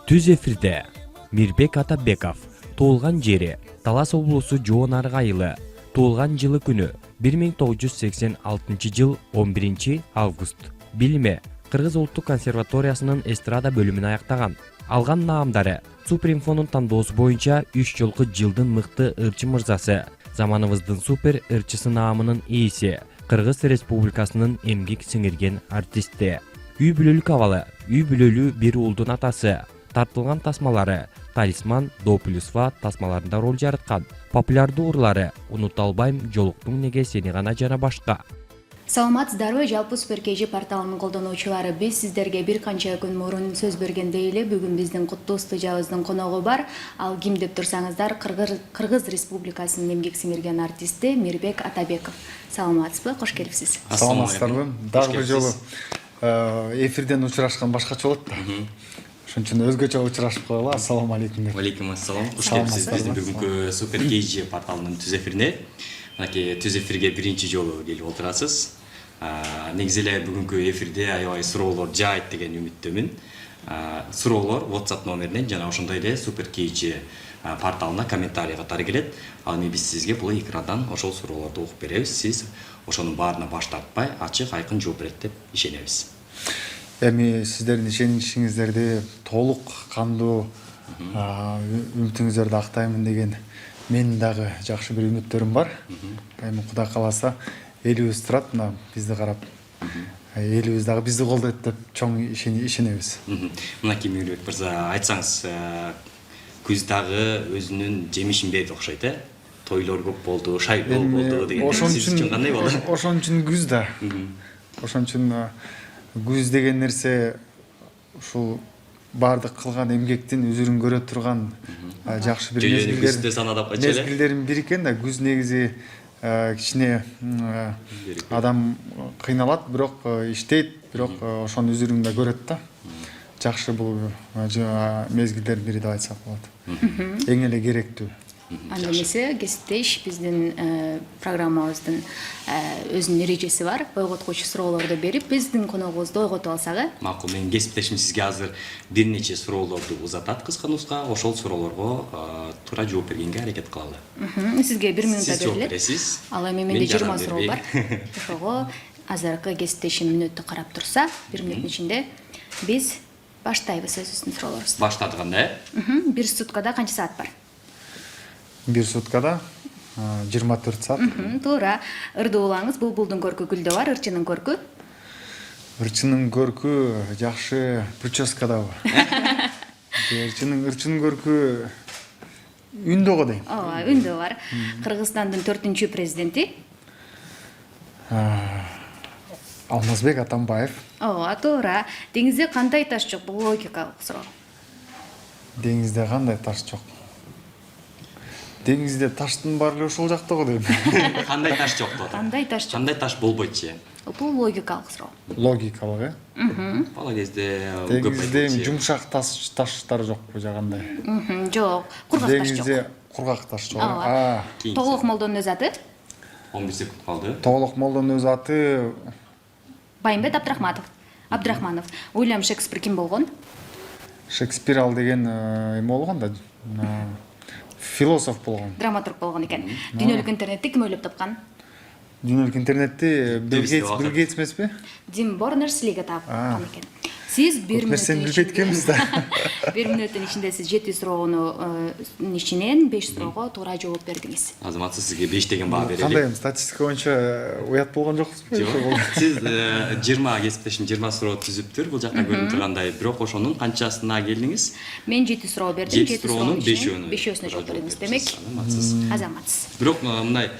Түз эфирде Мирбек Атабеков туулган жери Талас облусу Жоонар айылы, туулган жылы күнү 1986 жыл 11 август. Билими Кыргыз Улуттук консерваториясынын эстрада бөлүмүн аяктаган. Алган наамдары Супер-инфонун тандоосу боюнча 3 жолку жылдын мыкты ырчы мырзасы, заманыбыздын супер ырчысы наамынын ээси, Кыргыз Республикасынын эмгек сиңирген артисти. Үй бүлөлүк абалы, үй бүлөлүү бир уулдун атасы. Тартылган тасмалары Талисман, До плюс Ва тасмаларында роль жараткан. Популярдуу урлары Унута албайм, Жолуктуң неге сени гана жана башка. Саламатсыздарбы, жалпы Супер KG порталынын колдонуучулары, биз сиздерге бир канча күн мурун сөз бергендей эле бүгүн биздин куттуу студиябыздын коногу бар. Ал ким деп турсаңыздар, Кыргыз Республикасынын эмгек сиңирген артисти Мирбек Атабеков. Саламатсызбы, кош келипсиз. Саламатсыздарбы. Дагы бир жолу эфирден учурашкан башкача болот да. Ошон үчүн өзгөчө учурашып коелу. Ассаламу алейкум деп. Алейкум ассалам. Кош келипсиз биздин бүгүнкү Супер KG порталынын түз эфирине. Мынакей түз эфирге биринчи жолу келип отурасыз. Негизи эле бүгүнкү эфирде аябай суроолор жаайт деген үмүттөмүн. Суроолор WhatsApp номеринен жана ошондой эле Супер KG порталына комментарий катары келет. Ал эми биз сизге бул экрандан ошол суроолорду угуп беребиз. Сиз ошонун баарына баш тартпай, ачык, айкын жооп берет деп ишенебиз. Эми сиздердин ишеничиңиздерди толук кандуу үмүтүңүздөрдү актаймын деген менин дагы жакшы бир үмүттөрүм бар. Эми Кудай кааласа элибиз турат мына бизди карап. Элибиз дагы бизди колдойт деп чоң ишенебиз. Мынакей Мирбек мырза, айтсаңыз, күз дагы өзүнүн жемишин берди окшойт, тойлор көп болду, шайлоо болду деген. Сиз үчүн кандай болду? Ошон үчүн күз да. Ошон үчүн күз деген нерсе ушул бардык кылган эмгектин өзүрүн көрө турган жакшы бир мезгилдердин бири экен да. Күз негизи кичине адам кыйналат, бирок иштейт, бирок ошонун өзүрүн да көрөт да. Жакшы бул мезгилдердин бири деп айтсак болот. Эң эле керектүү. Анда эмесе кесиптеш биздин программабыздын өзүнүн эрежеси бар. Ойготкучу суроолорду берип, биздин коногубузду ойготуп алсак. Макул, менин кесиптешим сизге азыр бир нече суроолорду узатат кыска-нуска, ошол суроолорго туура жооп бергенге аракет кылалы. Сизге 1 минутта берилет. Сиз жооп бересиз. Ал эми менде 20 суроо бар. Ошого азыркы кесиптешим мүнөттү карап турса, 1 мүнөттүн ичинде биз баштайбыз өзүбүздүн суроолорубузду. Баштадык анда, Бир суткада канча саат бар? Бир суткада 24 саат. Туура. Ырдуулаңыз, булбулдун көркү гүлдө бар, ырчынын көркү? Ырчынын көркү жакшы прическада бар. Ырчынын көркү үндө го дейм. Ооба, үндө бар. Кыргызстандын 4-үнчү президенти? Алмазбек Атамбаев. Ооба, туура. Деңизде кандай таш жок? Бул логикалык суроо. Деңизде кандай таш жок? Деңизде таштын баары эле ошол жакта го дейм. кандай таш жок деп атат? Кандай таш жок? Кандай таш болбойтчу? Бул логикалык суроо. Логикалык, Бала кезде Деңизде жумшак таштар жокпу же кандай? Жок, кургак таш жок. Деңизде кургак таш жок. Ооба. Тоголок молдонун өз аты? 11 секунд калды. Тоголок молдонун өз аты Байымбет Абдрахманов. Уильям Шекспир ким болгон? Шекспир ал деген эме болгон да. Философ болгон. Драматург болгон экен. Дүйнөлүк интернетти ким ойлоп тапкан? Дүйнөлүк интернетти Билл Гейтс эмеспи? Тим Бернерс-Ли тапкан экен. Сиз 1 Нерсени билбейт экенбиз да. 1 мүнөттүн ичинде сиз 7 суроонун ичинен 5 суроого туура жооп бердиңиз. Азаматсыз сизге 5 деген баа берели. Кандай статистика боюнча уят болгон жокпузбу? Сиз 20 кесиптешим 20 суроо түзүптүр, бул жакта көрүнүп тургандай, бирок ошонун канчасына келдиңиз? Мен 7 суроо бердим, 7 суроонун 5-өсүнө жооп бердиңиз. Демек, азаматсыз. Бирок мындай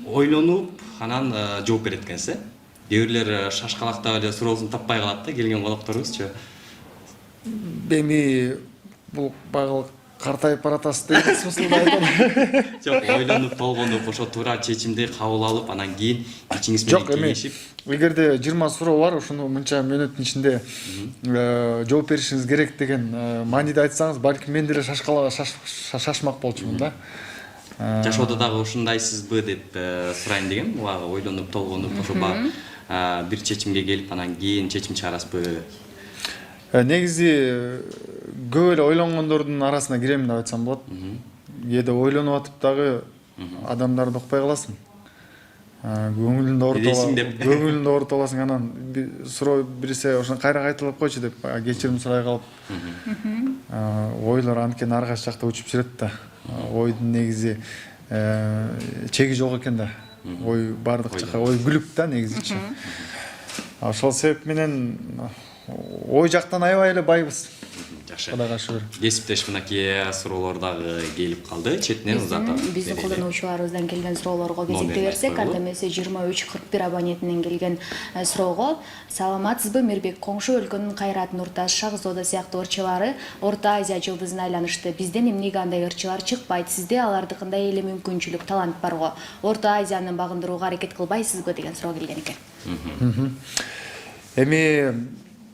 ойлонуп, анан жооп берет экенсиз, Кээ бирлер шашкалактап эле суроосун таппай калат да, келген конокторубузчу. Эми бул багыл картайып баратасыз деген смыслда айтам. Жок, ойлонуп, толгонуп, ошо туура чечимди кабыл алып, анан кийин ичиңиз менен кеңешип. Эгерде 20 суроо бар, ошону мынча мүнөттүн ичинде жооп беришиңиз керек деген мааниде айтсаңыз, балким мен деле шашмак болчумун да. Жашоодо дагы ушундайсызбы деп сурайын дегем. Буга ойлонуп, толгонуп, ошо бир чечимге келип, анан кийин чечим чыгарасызбы? Негизи көп эле ойлонгондордун арасына кирем деп айтсам болот. Кээде ойлонуп атып дагы адамдарды укпай каласың. Көңүлүндө ооруп аласың, анан суроо берсе ошону кайра кайталап койчу деп кечирим сурай калып, ойлор анткени ар кайсы жакта учуп жүрөт да. Ойдун негизи чеги жок экен да. Ой бардык жака ой күлүп да негизичи. Ошол себеп менен ой жактан аябай эле байбыз. Жакшы. Кудайга шүгүр. Кесиптеш мынакей суроолор дагы келип калды. Четинен узатып. Биздин колдонуучуларыбыздан келген суроолорго кезекте берсек, анда эмесе 2341 абонентинен келген суроого: саламатсызбы Мирбек? Коңшу өлкөнүн Кайрат, Нурташ, Шахзода сыяктуу ырчылары Орто Азия жылдызына айланышты. Бизден эмнеге андай ырчылар чыкпайт? Сизде алардыкындай эле мүмкүнчүлүк, талант барго? Орто Азияны багындырууга аракет кылбайсызбы деген суроо келген экен. Эми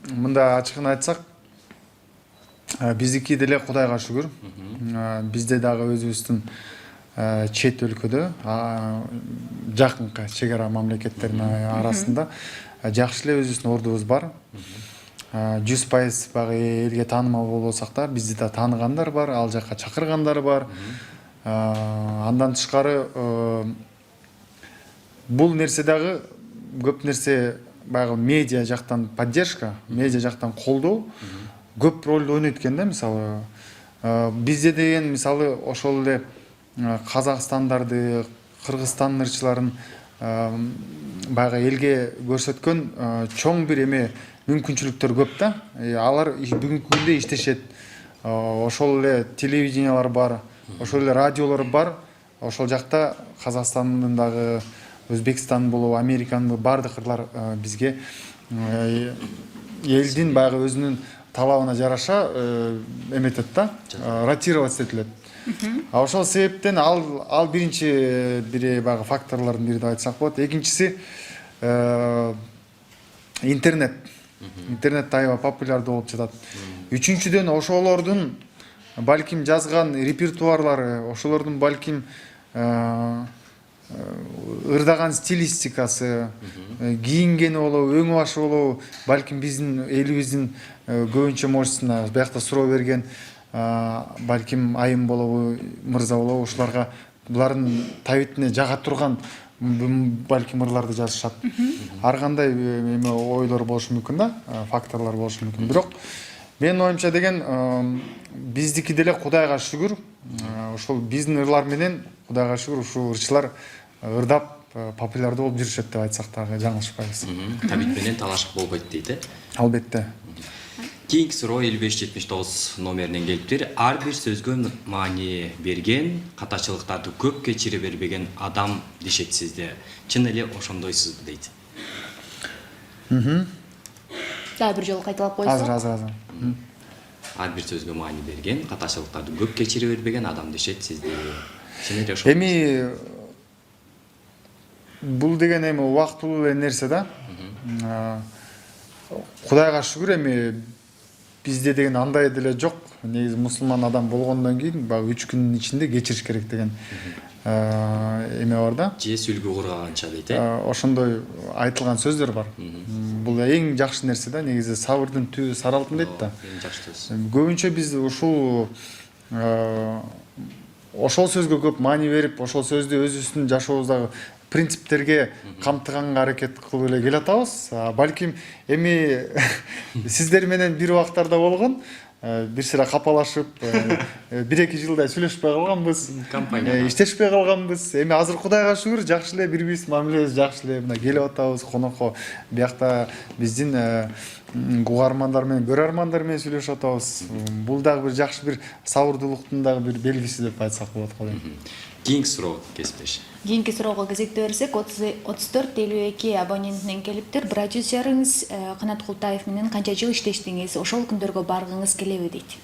мында ачыгын айтсак, биздики деле Кудайга шүгүр. Бизде дагы өзүбүздүн чет өлкөдө, жакынкы чек ара мамлекеттердин арасында жакшы эле өзүбүздүн ордубуз бар. 100% багы элге таанымал болбосок да, бизди да тааныгандар бар, ал жакка чакыргандар бар. Андан тышкары бул нерсе дагы көп нерсе баягы медиа жактан поддержка, медиа жактан колдоо көп ролду ойнойт экен да. Мисалы бизде деген мисалы ошол эле Казакстандарды, Кыргызстан ырчыларын баягы элге көрсөткөн чоң бир эме мүмкүнчүлүктөр көп да. Алар бүгүнкү күндө иштешет. Ошол эле телевидениялар бар, ошол эле радиолор бар. Ошол жакта Казакстандын дагы, Өзбекстан болобу, Американын бардык ырлар бизге элдин баягы өзүнүн талабына жараша эметет да, ротировать этилет. Ошол себептен ал биринчи бири баягы факторлордун бири деп айтсак болот. Экинчиси интернет. Интернет аябай популярдуу болуп жатат. Үчүнчүдөн ошолордун балким жазган репертуарлары, ошолордун балким ырдаган стилистикасы, кийингени болобу, өң башы болобу, балким биздин элибиздин көбүнчө можесуна биякта суроо берген балким айым болобу, мырза болобу, ушуларга булардын табитине жага турган балким ырларды жазышат. Ар кандай эме ойлор болушу мүмкүн да, факторлор болушу мүмкүн. Бирок менин оюмча деген биздики деле Кудайга шүгүр, ошол биздин ырлар менен Кудайга шүгүр ушул ырчылар ырдап популярдуу болуп жүрүшөт деп айтсак дагы жаңылышпайбыз. Табит менен талашык болбойт дейт э? Албетте. Кийинки суроо 5579 номеринен келиптир. Ар бир сөзгө маани берген, катачылыктарды көп кечире бербеген адам дешет сизде. Чын эле ошондойсузбу дейт. Дагы бир жолу кайталап койсоң. Азыр. Ар бир сөзгө маани берген, катачылыктарды көп кечире бербеген адам дешет сизде. Чын эле ошо. Эми бул деген эми убактылуу эле нерсе да. Кудайга шүгүр, эми бизде деген андай деле жок. Негизи мусулман адам болгондон кийин баягы 3 күндүн ичинде кечириш керек деген эме бар да. Же сүлгү кургаганча дейт э? Ошондой айтылган сөздөр бар. Бул эң жакшы нерсе да. Негизи сабырдын түбү сары алтын дейт да. Эң жакшы сөз. Көбүнчө биз ушул ошол сөзгө көп маани берип, ошол сөздү өзүбүздүн жашообуздагы принциптерге камтыганга аракет кылып эле келатабыз. Балким эми сиздер менен бир убактарда болгон, бир сыйра капалашып, 1-2 жылдай сүйлөшпөй калганбыз, иштешпей калганбыз. Эми азыр Кудайга шүгүр жакшы эле бири-бирибиздин мамилебиз жакшы эле, мына келип атабыз, конокко биякта биздин угармандар менен, көрөрмандар менен сүйлөшүп атабыз. Бул дагы бир жакшы бир сабырдуулуктун дагы бир белгиси деп айтсак болот го. Кийинки суроо кесиптеш. Кийинки суроого кезекте берсек, 3452 абонентинен келиптир. Продюсериңиз Канат Култаев менен канча жыл иштештиңиз? Ошол күндөргө баргыңыз келеби дейт.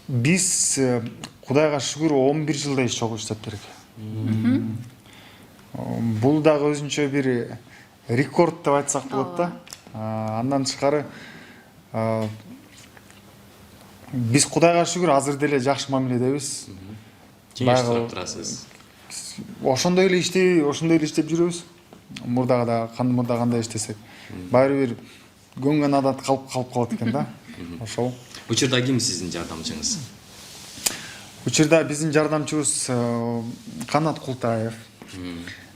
Биз Кудайга шүгүр 11 жылдай чогуу иштеп берек. Бул дагы өзүнчө бир рекорд деп айтсак болот да. Андан тышкары биз Кудайга шүгүр азыр деле жакшы мамиледебиз. Кеңеш сурап турасыз. Ошондой эле иштеп жүрөбүз. мурдагыда мурда кандай иштесек баары бир көнгөн адат калып калат экен да. Ошол. Учурда ким сиздин жардамчыңыз? Учурда биздин жардамчыбыз Канат Култаев,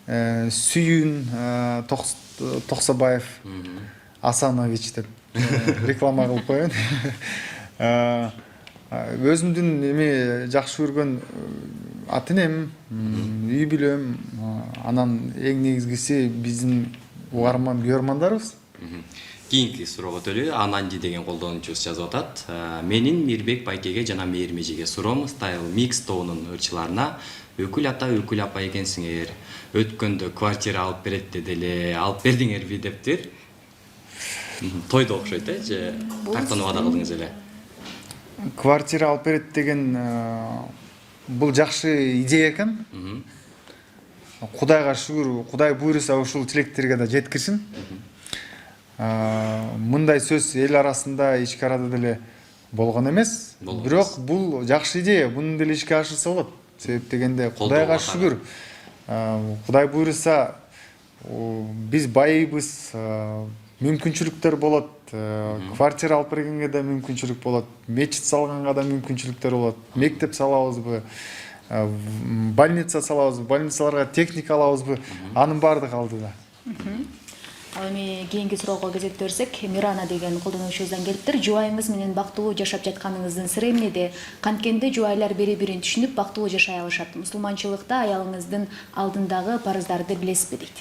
Сүйүн Токсобаев Асанович деп реклама кылып коеюн. Өзүмдүн эми жакшы көргөн ата-энем, үй бүлөм, анан эң негизгиси биздин угарман көрөрмандарыбыз. Кийинки суроого өтөлү. Ананди деген колдонуучубуз жазып атат. Менин Мирбек Байкеге жана Мээрим эжеге суроом Style Mix тобунун ырчыларына өкүл ата, өкүл апа экенсиңер. Өткөндө квартира алып берет деди эле, алып бердиңерби дептир. Тойдо окшойт же тартанып ада кылдыңыз эле? Квартира алып берет деген бул жакшы идея экен. Кудайга шүгүр, Кудай буйруса ушул тилектерге да жеткирсин. Мындай сөз эл арасында ички арада деле болгон эмес. Бирок бул жакшы идея, муну деле ишке ашырса болот. Себеп дегенде Кудайга шүгүр. Кудай буйруса биз байыбыз, мүмкүнчүлүктөр болот. Квартира алып бергенге да мүмкүнчүлүк болот. Мечит салганга да мүмкүнчүлүктөр болот. Мектеп салабызбы, больница салабызбы, больницаларга техника алабызбы, анын баардыгы алдыда. Ал эми кийинки суроого кезекте берсек, Мирана деген колдонуучубуздан келиптир. Жубайыңыз менен бактылуу жашап жатканыңыздын сыры эмнеде? Канткенде жубайлар бири-бирин түшүнүп бактылуу жашай алышат. Мусулманчылыкта аялыңыздын алдындагы парыздарды билесизби дейт.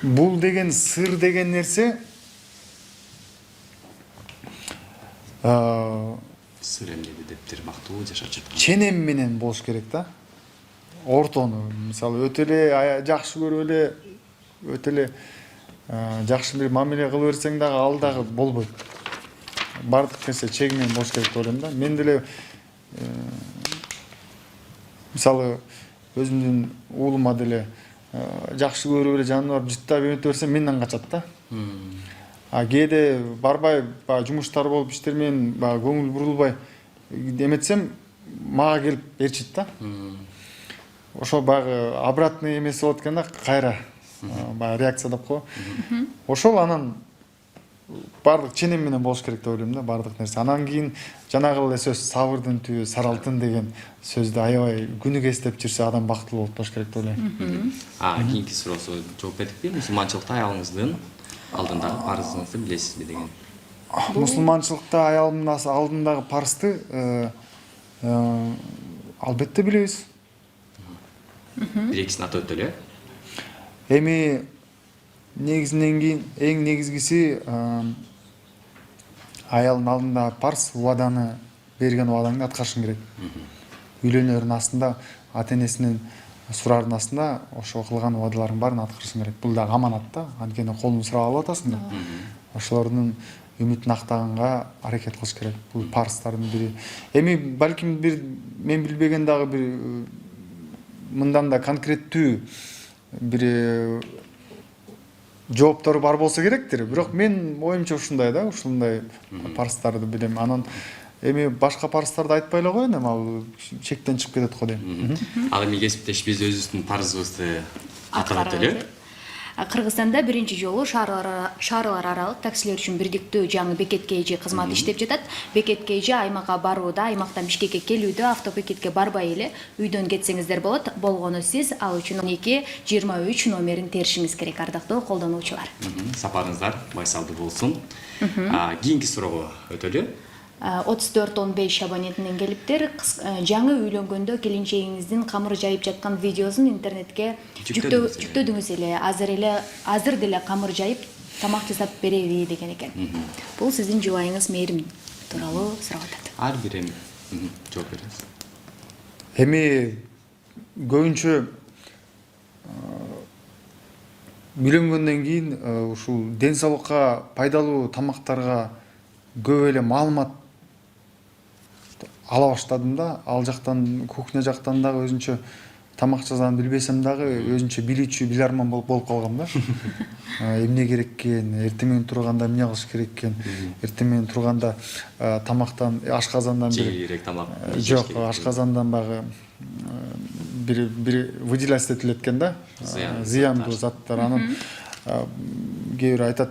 Бул деген сыр деген нерсе Сыр эмнеде дептир, бактылуу жашап жаткан. ченем менен болуш керек да. Ортону, мисалы өтө эле жакшы көрүп эле, өтө эле жакшы бир мамиле кылып берсең дагы ал дагы болбойт. Бардык нерсе чеги менен болуш керек деп ойлойм да. Мен деле мисалы өзүмдүн уулума деле жакшы көрүп эле жанына барып жыттап эметип берсем менден качат да. Кээде барбай, жумуштар болуп иштер менен көңүл бурулбай эметсем мага келип ээрчит да. Ошо багы обратный эмеси болот экен да, кайра реакция деп коебу. Ошол анан бардык ченем менен болуш керек деп ойлойм да, бардык нерсе. Анан кийин жанагы эле сөз сабырдын түбү саралтын деген сөздү аябай күнүгө эстеп жүрсө адам бактылуу болуп болуш керек деп ойлойм. Кийинки суроосу жооп бердикпи? Мусулманчылыкта аялыңыздын алдындагы парызыңызды билесизби деген. Мусулманчылыкта аялымдын алдындагы парызды албетте билебиз. Бир экисин атап өтөлү. Эми негизинен кийин эң негизгиси аялдын алдында парыз убаданы берген убадаңды аткарышың керек. Үйлөнөрүн астында ата-энесинин сураардын астында ошо кылган убадаларың баарын аткарышың керек. Бул дагы аманат да. Анткени колун сурап алып атасың да. Ошолордун үмүтүн актаганга аракет кылыш керек. Бул парыздардын бири. Эми балким бир мен билбеген дагы бир мындан да конкреттүү бир жооптору бар болсо керектир. Бирок мен оюмча ушундай да, ушундай парыздарды билем. Анан эми башка парыздарды айтпай эле коеюн, эми ал чектен чыгып кетет го дейм. Ал эми кесиптеш биз өзүбүздүн парызыбызды атап өтөлү. Кыргызстанда биринчи жолу шаарлар аралык таксилер үчүн бирдиктүү жаңы бекет KG кызматы иштеп жатат. Бекет KG аймакка барууда, аймактан Бишкекке келүүдө автобекетке барбай эле үйдөн кетсеңиздер болот. Болгону сиз ал үчүн 12-23 номерин теришиңиз керек, ардактуу колдонуучулар. Сапарыңыздар байсалдуу болсун. Кийинки суроого өтөлү. 34-15 абонентинен келиптир. Жаңы үйлөнгөндө келинчегиңиздин камыр жайып жаткан видеосун интернетке жүктөдүңүз эле. Азыр деле камыр жайып тамак жасап береби деген экен. Бул сиздин жубайыңыз Мээрим тууралуу сурап атат. Ар бир эми жооп бериңиз. Эми көбүнчө үйлөнгөндөн кийин ушул ден соолукка пайдалуу тамактарга көп эле маалымат ала баштадым да. Ал жактан, кухня жактан дагы өзүнчө тамак жасаганын билбесем дагы өзүнчө билүүчү, биларман болуп калгам да. Эмне керек экен, эртең менен турганда эмне кылыш керек экен, эртең менен турганда тамактан, ашказандан жегилерек тамак. Жок, ашказандан багы бир выделяться этилет экен да, зыяндуу заттар. Анан кээ бир айтат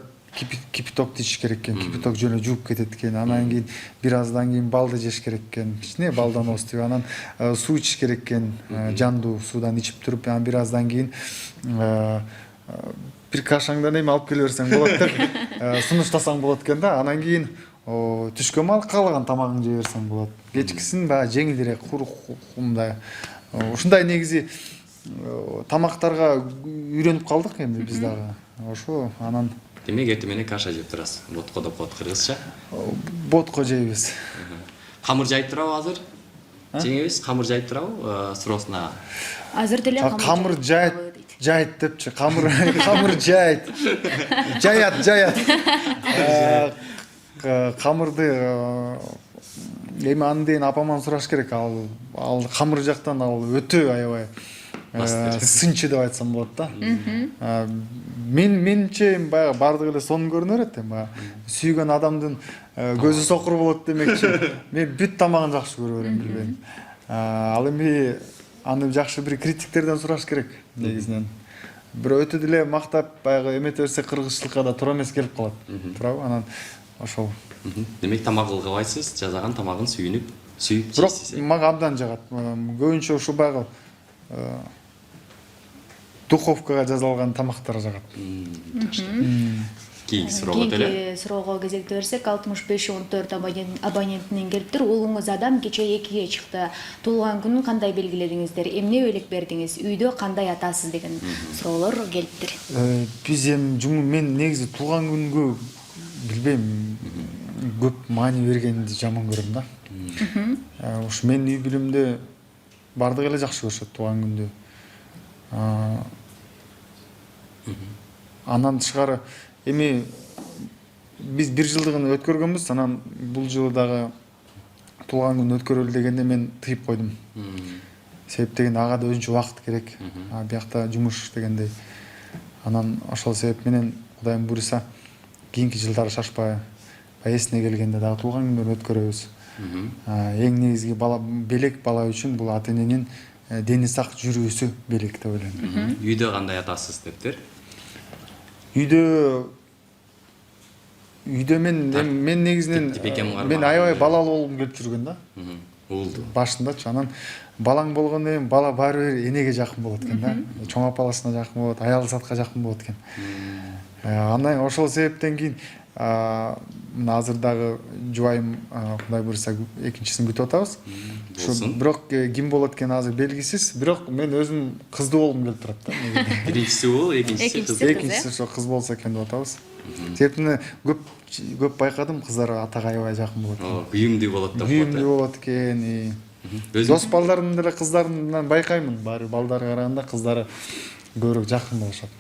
кипяток ичиш керек экен, кипяток жөн эле жууп кетет экен. Анан кийин бир аздан кийин балды жеш керек экен, кичине балдан ооз. Анан суу ичиш керек экен, жандуу суудан ичип туруп, анан бир аздан кийин бир кашаңдан эми алып келе берсең болот деп сунуштасаң болот экен да. Анан кийин түшкө маал каалаган тамагыңды жей берсең болот. Кечкисин баягы жеңилирээк, курумдай. Ушундай негизи тамактарга үйрөнүп калдык эми биз дагы. Ошо анан демек эртең менен каша жеп турасыз. Ботко деп коет кыргызча. Ботко жейбиз. Камыр жайып турабы азыр? Жеңебиз, камыр жайып турабы суросуна? Азыр деле камыр жайт депчи, камыр жайт. Жаят. Камырды эми андайын апаман сураш керек. Ал камыр жактан ал өтө аябай сынчы деп айтсам болот да. Менче баягы бардык эле сонун көрүнө берет эми. Сүйгөн адамдын көзү сокур болот демекчи. Мен бүт тамагын жакшы көрө берем, билбейм. Ал эми аны жакшы бир критиктерден сураш керек негизинен. Бирөө өтө деле мактап баягы эмете берсе кыргызчылыкка да туура эмес келип калат. Туурабы? Анан ошол. Демек тамак ылгабайсыз, жазаган тамагын сүйүп жейсиз. Бирок мага абдан жагат. Көбүнчө ушу баягы духовкага жазылган тамактар жагат. Кийинки суроого деле. Кийинки суроого кезекте берсек, 65-14 абонентинен келиптир. Уулуңуз адам кече 2-ге чыкты. Туулган күнүн кандай белгиледиңиздер? Эмне белек бердиңиз? Үйдө кандай атасыз деген суроолор келиптир. Биз эми мен негизи туулган күнгө билбейм, көп маани бергенди жаман көрөм да. Ушу менин үй бүлөмдө бардык эле жакшы көрүшөт туулган күндү. Андан тышкары эми биз 1 жылдыгын өткөргөнбүз, анан бул жылы дагы туулган күн өткөрөлү дегенде мен тыйып койдум. Себеп деген ага да өзүнчө убакыт керек. Биякта жумуш дегендей. Анан ошол себеп менен Кудайым буйруса кийинки жылдары шашпай, эсине келгенде дагы туулган күндөрү өткөрөбүз. Эң негизги белек бала үчүн бул ата-эненин дени сак жүрүүсү белек деп ойлойм. Үйдө кандай атасыз дептир? Үйдө мен негизинен мен аябай балалуу болгум келип жүргөн да. Башындачы. Анан балаң болгондон кийин бала баары бир энеге жакын болот экен да. Чоң апаласына жакын болот, аял затка жакын болот экен. Андан ошол себептен кийин мына азыр дагы жубайым Кудай буйруса экинчисин күтүп атабыз. Бирок ким болот экен азыр белгисиз. Бирок мен өзүм кыздуу болгум келип турат да. Биринчиси уул, экинчиси кыз. Экинчиси ошо кыз болсо экен деп атабыз. Себептен көп байкадым, кыздар атага аябай жакын болот. Күйүмдүү болот деп. Күйүмдүү болот экен. Дос балдардын деле кыздарынан байкаймын. Баары балдары караганда кыздары көбүрөөк жакын болушат.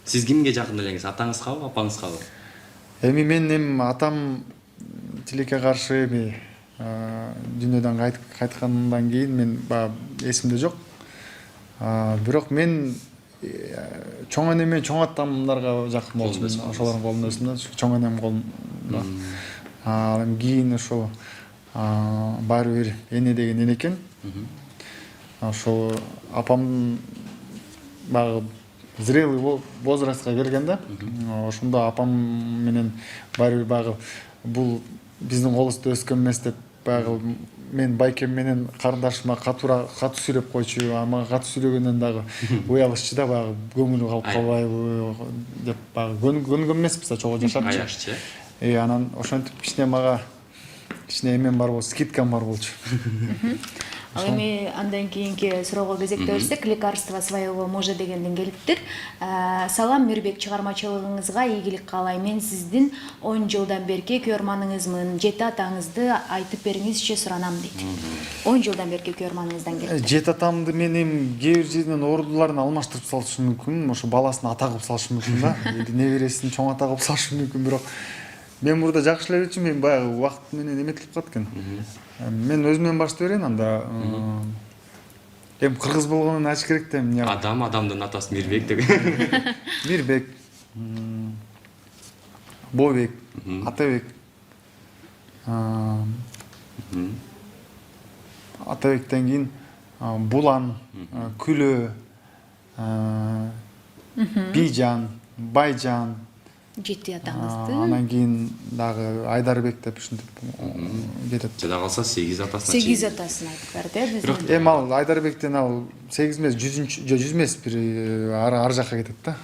Сиз кимге жакын элеңиз? Атаңызгабы, апаңызгабы? Эми мен атам тилекке каршы эми дүйнөдөн кайткандан кийин мен эсимде жок. Бирок мен чоң эне менен чоң атамдарга жакын болчумун. Ошолордун колунда өстүм да, чоң энем колунда. Ал кийин ошо баары бир эне деген эне экен. Ошо апам багы зрелый возрастка келгенде, ошондо апам менен баары бир багы бул биздин колубузда өскөн эмес деп багы мен байкем менен карындашыма катуу сүйлөп койчу, мага катуу сүйлөгөндөн дагы уялышчу да, багы көңүлү калып калбайбы деп багы көнгөн эмеспиз да, чогуу жашапчы. Аяшчы. Анан ошентип кичине мага эмем бар болчу, скидкам бар болчу. Ал эми андан кийинки суроого кезекте берсек, лекарство своего мужа дегенден келиптир. Салам Мирбек, чыгармачылыгыңызга ийгилик каалайм. Мен сиздин 10 жылдан берки күйөрманыңызмын. Жети атаңызды айтып бериңизчи суранам дейт. 10 жылдан берки күйөрманыңыздан келиптир. Жети атамды мен эми кээ бир жерден ордуларын алмаштырып салышы мүмкүн, ошо баласын ата кылып салышы мүмкүн да. Небересин чоң ата кылып салышы мүмкүн, бирок мен мурда жакшы эле үчүн мен баягы убакыт менен эметилип калат экен. Мен өзүмөн баштап берейин анда. Эми кыргыз болгонун айтыш керек да эмне? Адамдын атасы Мирбек деген. Мирбек, Бобек, Атабек. Атабектен кийин Булан, Күлө, Бийжан, Байжан, жети атаңызды. анан кийин дагы Айдарбек деп ушинтип кетет. жада калса 8 атасына 8 атасын айтып берди биздин. Эми ал Айдарбектен ал 8 эмес 100 эмес бир ар жакка кетет да.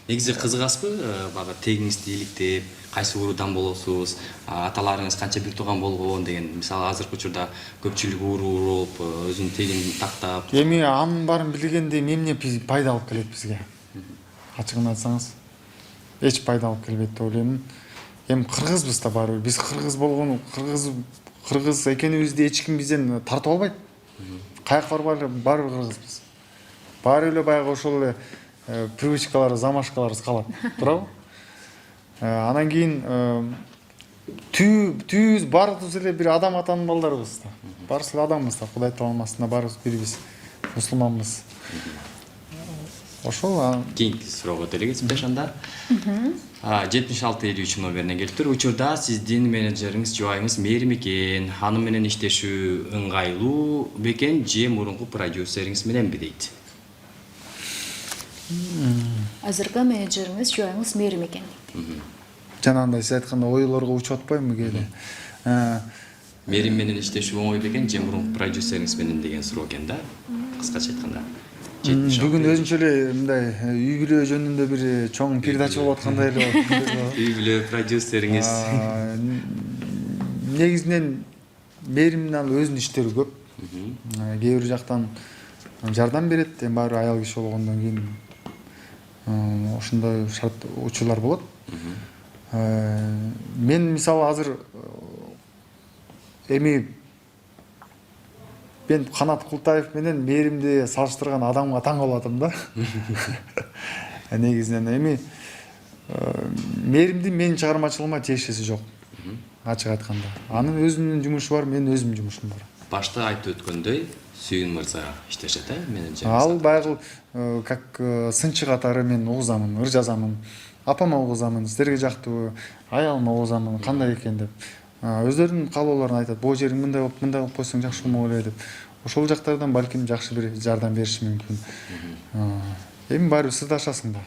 негизи кызыгасызбы баягы тегиңизди иликтеп кайсы уруудан болосуз, аталарыңыз канча бир тууган болгон деген, мисалы азыркы учурда көпчүлүк уруу болуп өзүнүн тегин тактап. Эми анын баарын билгенде эмне пайда алып келет бизге? Ачыгын айтсаңыз, эч пайда алып келбейт деп ойлойм. Эми кыргызбыз да баары бир. Биз кыргыз болгон, кыргыз экенибизди эч ким бизден тартып албайт. Каяка барбайлы баары бир кыргызбыз. Баары эле баягы ошол эле привычкалар, замашкаларыбыз калат. Туурабы? Анан кийин түбүбүз баарыбыз эле бир адам атанын балдарыбыз да. Баарыбыз эле адамбыз да. Кудай тааласында баарыбыз бирбиз. Мусулманбыз. Ошол Кийинки суроого делегесиз ошондо. 7653 номерине келиптир. Учурда сиздин менеджериңиз жубайыңыз Мээрим экен. Аны менен иштешүү ыңгайлуу бекен же мурунку продюсериңиз мененби дейт. Азыркы менеджериңиз жубайыңыз Мээрим экен. жанагындай сиз айтканда ойлорго учуп атпайбы кээде? Мээрим менен иштешүү оңой бекен же мурунку продюсериңиз менен деген суроо экен да. Кыскача айтканда. Бүгүн өзүнчө эле мындай үй бүлө жөнүндө бир чоң передача болуп аткандай эле болот. Үй бүлө продюсериңиз. Негизинен Мээримдин ал өзүнүн иштери көп. Кээ бир жактан жардам берет, эми баары аял киши болгондон кийин ошондой шарт учурлар болот. Мен мисалы азыр эми мен Канат Култаев менен Мээримди салыштырган адамга таң калып атам да. Негизинен эми Мээримдин менин чыгармачылыгыма тиешеси жок. Ачык айтканда. Анын өзүнүн жумушу бар, менин өзүмдүн жумушум бар. Башта айтып өткөндөй, Сүйүн мырза иштешет, менеджер. Ал баягы как сынчы катары мен угузамын, ыр жазамын. Апама угузамын, силерге жактыбы, аялыма угузамын, кандай экен деп. Өздөрүнүн каалоолорун айтат. Бул жериң мындай болуп койсоң жакшы болмок эле деп. Ошол жактардан балким жакшы бир жардам бериши мүмкүн. Эми баары сырдашасың да.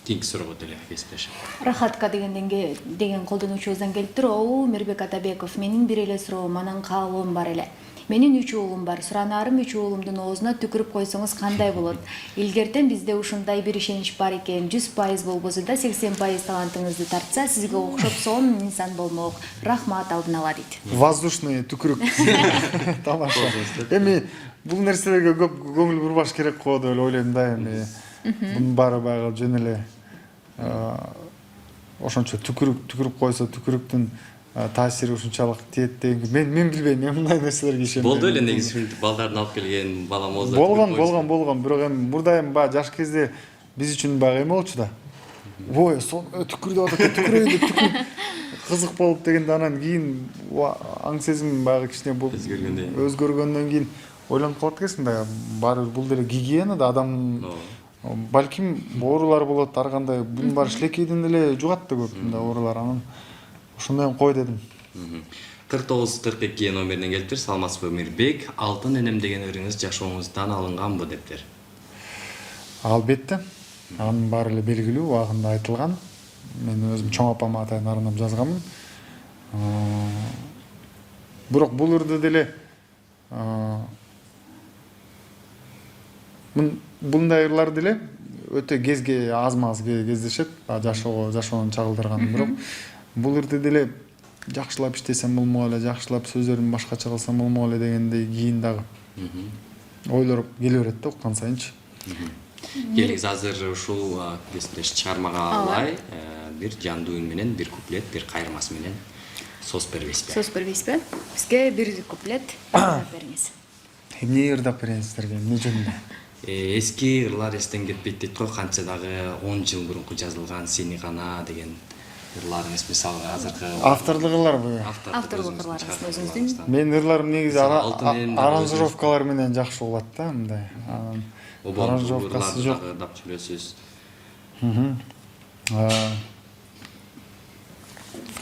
Кийинки суроого деле кесиптеш. Рахатка деген колдонуучубуздан келиптир. Мирбек Атабеков, менин бир эле суроом, анан каалоом бар эле. Менин 3 уулум бар. Суранарым 3 уулумдун оозуна түкүрүп койсоңуз кандай болот? Илгертен бизде ушундай бир ишенич бар экен. 100% болбосо да 80% талантыңызды тартса, сизге окшоп сонун инсан болмок. Рахмат алдын ала дейт. Воздушный түкүрүк. Тамаша. Эми бул нерселерге көп көңүл бурбаш керек го деп ойлойм да. Эми бунун баары баягы жөн эле ошончо түкүрүп койсо түкүрүктүн таасири ушунчалык тиет деген. Мен билбейм, мен мындай нерселерге ишенбейм. Болду эле негизи балдарын алып келген, балам озат. Болгон, бирок эми мурда эми баягы жаш кезде биз үчүн баягы эме болчу да. Ой, түкүр деп атат, түкүрөйүн деп түкүр. Кызык болуп дегенде анан кийин аң сезим баягы кичине өзгөргөндөн кийин ойлонуп калат экенсиң да, баары бул деле гигиена да, адам балким оорулар болот, ар кандай бунун баары шилекейден эле жугат да көп мындай оорулар. Анан ошондой кой дедим. 49-42 номеринен келиптир. Саламатсызбы Мирбек, алтын энем деген ырыңыз жашооңуздан алынганбы дептир. Албетте. Анын баары эле белгилүү, убагында айтылган. Мен өзүм чоң апама атайын арнап жазганмын. Бирок бул ырды деле мындай ырлар деле өтө кезге аз-маз кездешет, жашоонун чагылдырган. Бирок бул ырды деле жакшылап иштесем болмок эле, жакшылап сөздөрүн башкача кылсам болмок эле дегендей кийин дагы ойлор келе берет да уккан сайынчы. Келиңиз азыр ушул кесиптеш чыгармага алай бир жандуу үн менен, бир куплет, бир кайрмасы менен сөз бербейсизби? Сөз бербейсизби? Бизге бир куплет бериңиз. Эмне ырдап берейин сиздерге, эмне жөнүндө? Эски ырлар эстен кетпейт дейт го, канча дагы 10 жыл мурунку жазылган Сени гана деген ырларыңыз, мисалы азыркы Авторлук ырларбы? Авторлук ырларыңыз өзүңүздүн. Менин ырларым негизи аранжировкалар менен жакшы болот да, мындай. Аранжировкасы жок. Дап жүрөсүз.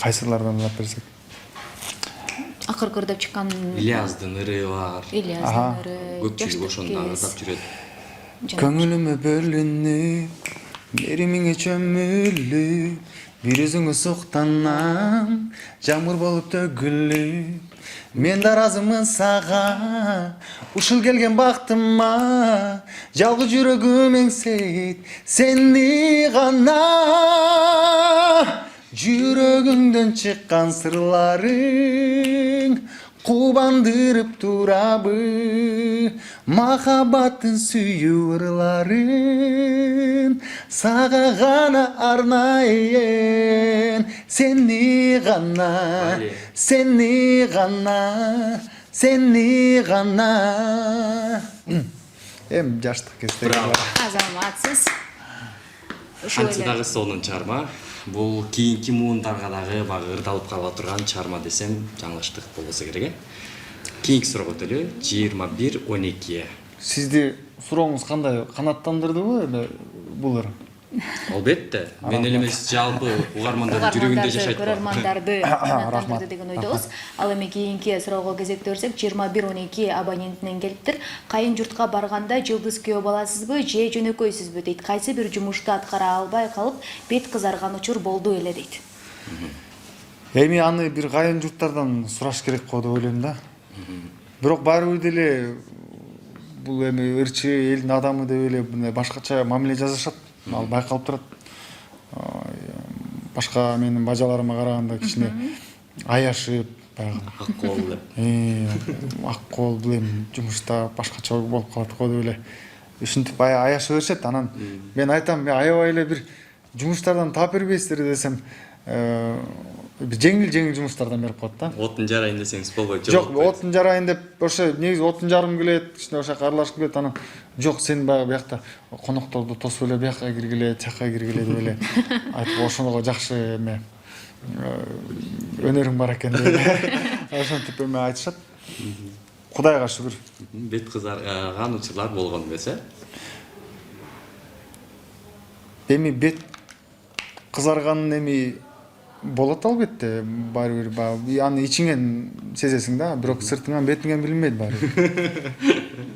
Кайсылардан ырлап берсек? акыркы ырдап чыккан Ильяздын ыры бар. Ильяздын ыры, Көпчүлүк ошондон ырдап жүрөт. Көңіліме бөлініп, мериміңе чөміліп, бір өзіңі соқтанам, жамыр болып төгіліп. Мен даразымын саға, ушыл келген бақтыма, жалғы жүрегім еңсейт, сені ғана. Жүрегіңден шыққан сырларың, қубандырып турабы, махаббаттың сүйүү ырларын, сага ғана арнайын, сені ғана, сені ғана, сені ғана. Эм жаштык кезде. Браво. Азаматсыз. Антsi дагы сонун чарма. Бул кийинки муундарга дагы багы ырдалып кала турган чарма десем жаңылыштык болбосо керек э. Кийинки суроого өтөлү. 21-12. Сизди сурооңуз кандай канаттандырдыбы эми бул ыр? Албетте. Мен эле эмес, жалпы угармандардын жүрөгүндө жашайт. Көрөрмандарды канаттандырды деген ойдобуз. Ал эми кийинки суроого кезекте берсек, 21-12 абонентинен келиптир. Кайын журтка барганда жылдыз күйөө боласызбы же жөнөкөйсүзбү дейт. Кайсы бир жумушту аткара албай калып, бет кызарган учур болду эле дейт. Эми аны бир кайын журттардан сураш керек го деп ойлойм да. Бирок баары бир деле бул эми ырчы элдин адамы деп эле башкача мамиле жасашат. Ал байкалып турат. Башка менин бажаларыма караганда кичине аяшып, баягы Аккол деп. аккол билем жумушта башкача болуп калат го деп эле ушинтип аяша беришет. Анан мен айтам, аябай эле бир жумуштардан таап бербейсиздер десем, жеңил жумуштардан берип коет да. Отун жарайын десеңиз болбойт. Жок, отун жарайын деп ошо негизи отун жаргым келет, кичине ошо аралашкым келет. Анан жок, сен баягы биякта конокторду тосуп эле бияка киргиле, чакка киргиле деп эле айтып ошого жакшы эме өнөрүң бар экен деп ошентип эме айтышат. Кудайга шүгүр. Бет кызарган учурлар болгон эмес э? Эми бет кызарган эми болот албетте, баары бир аны ичиңен сезесиң да, бирок сыртыңан бетиңен билинбейт баары.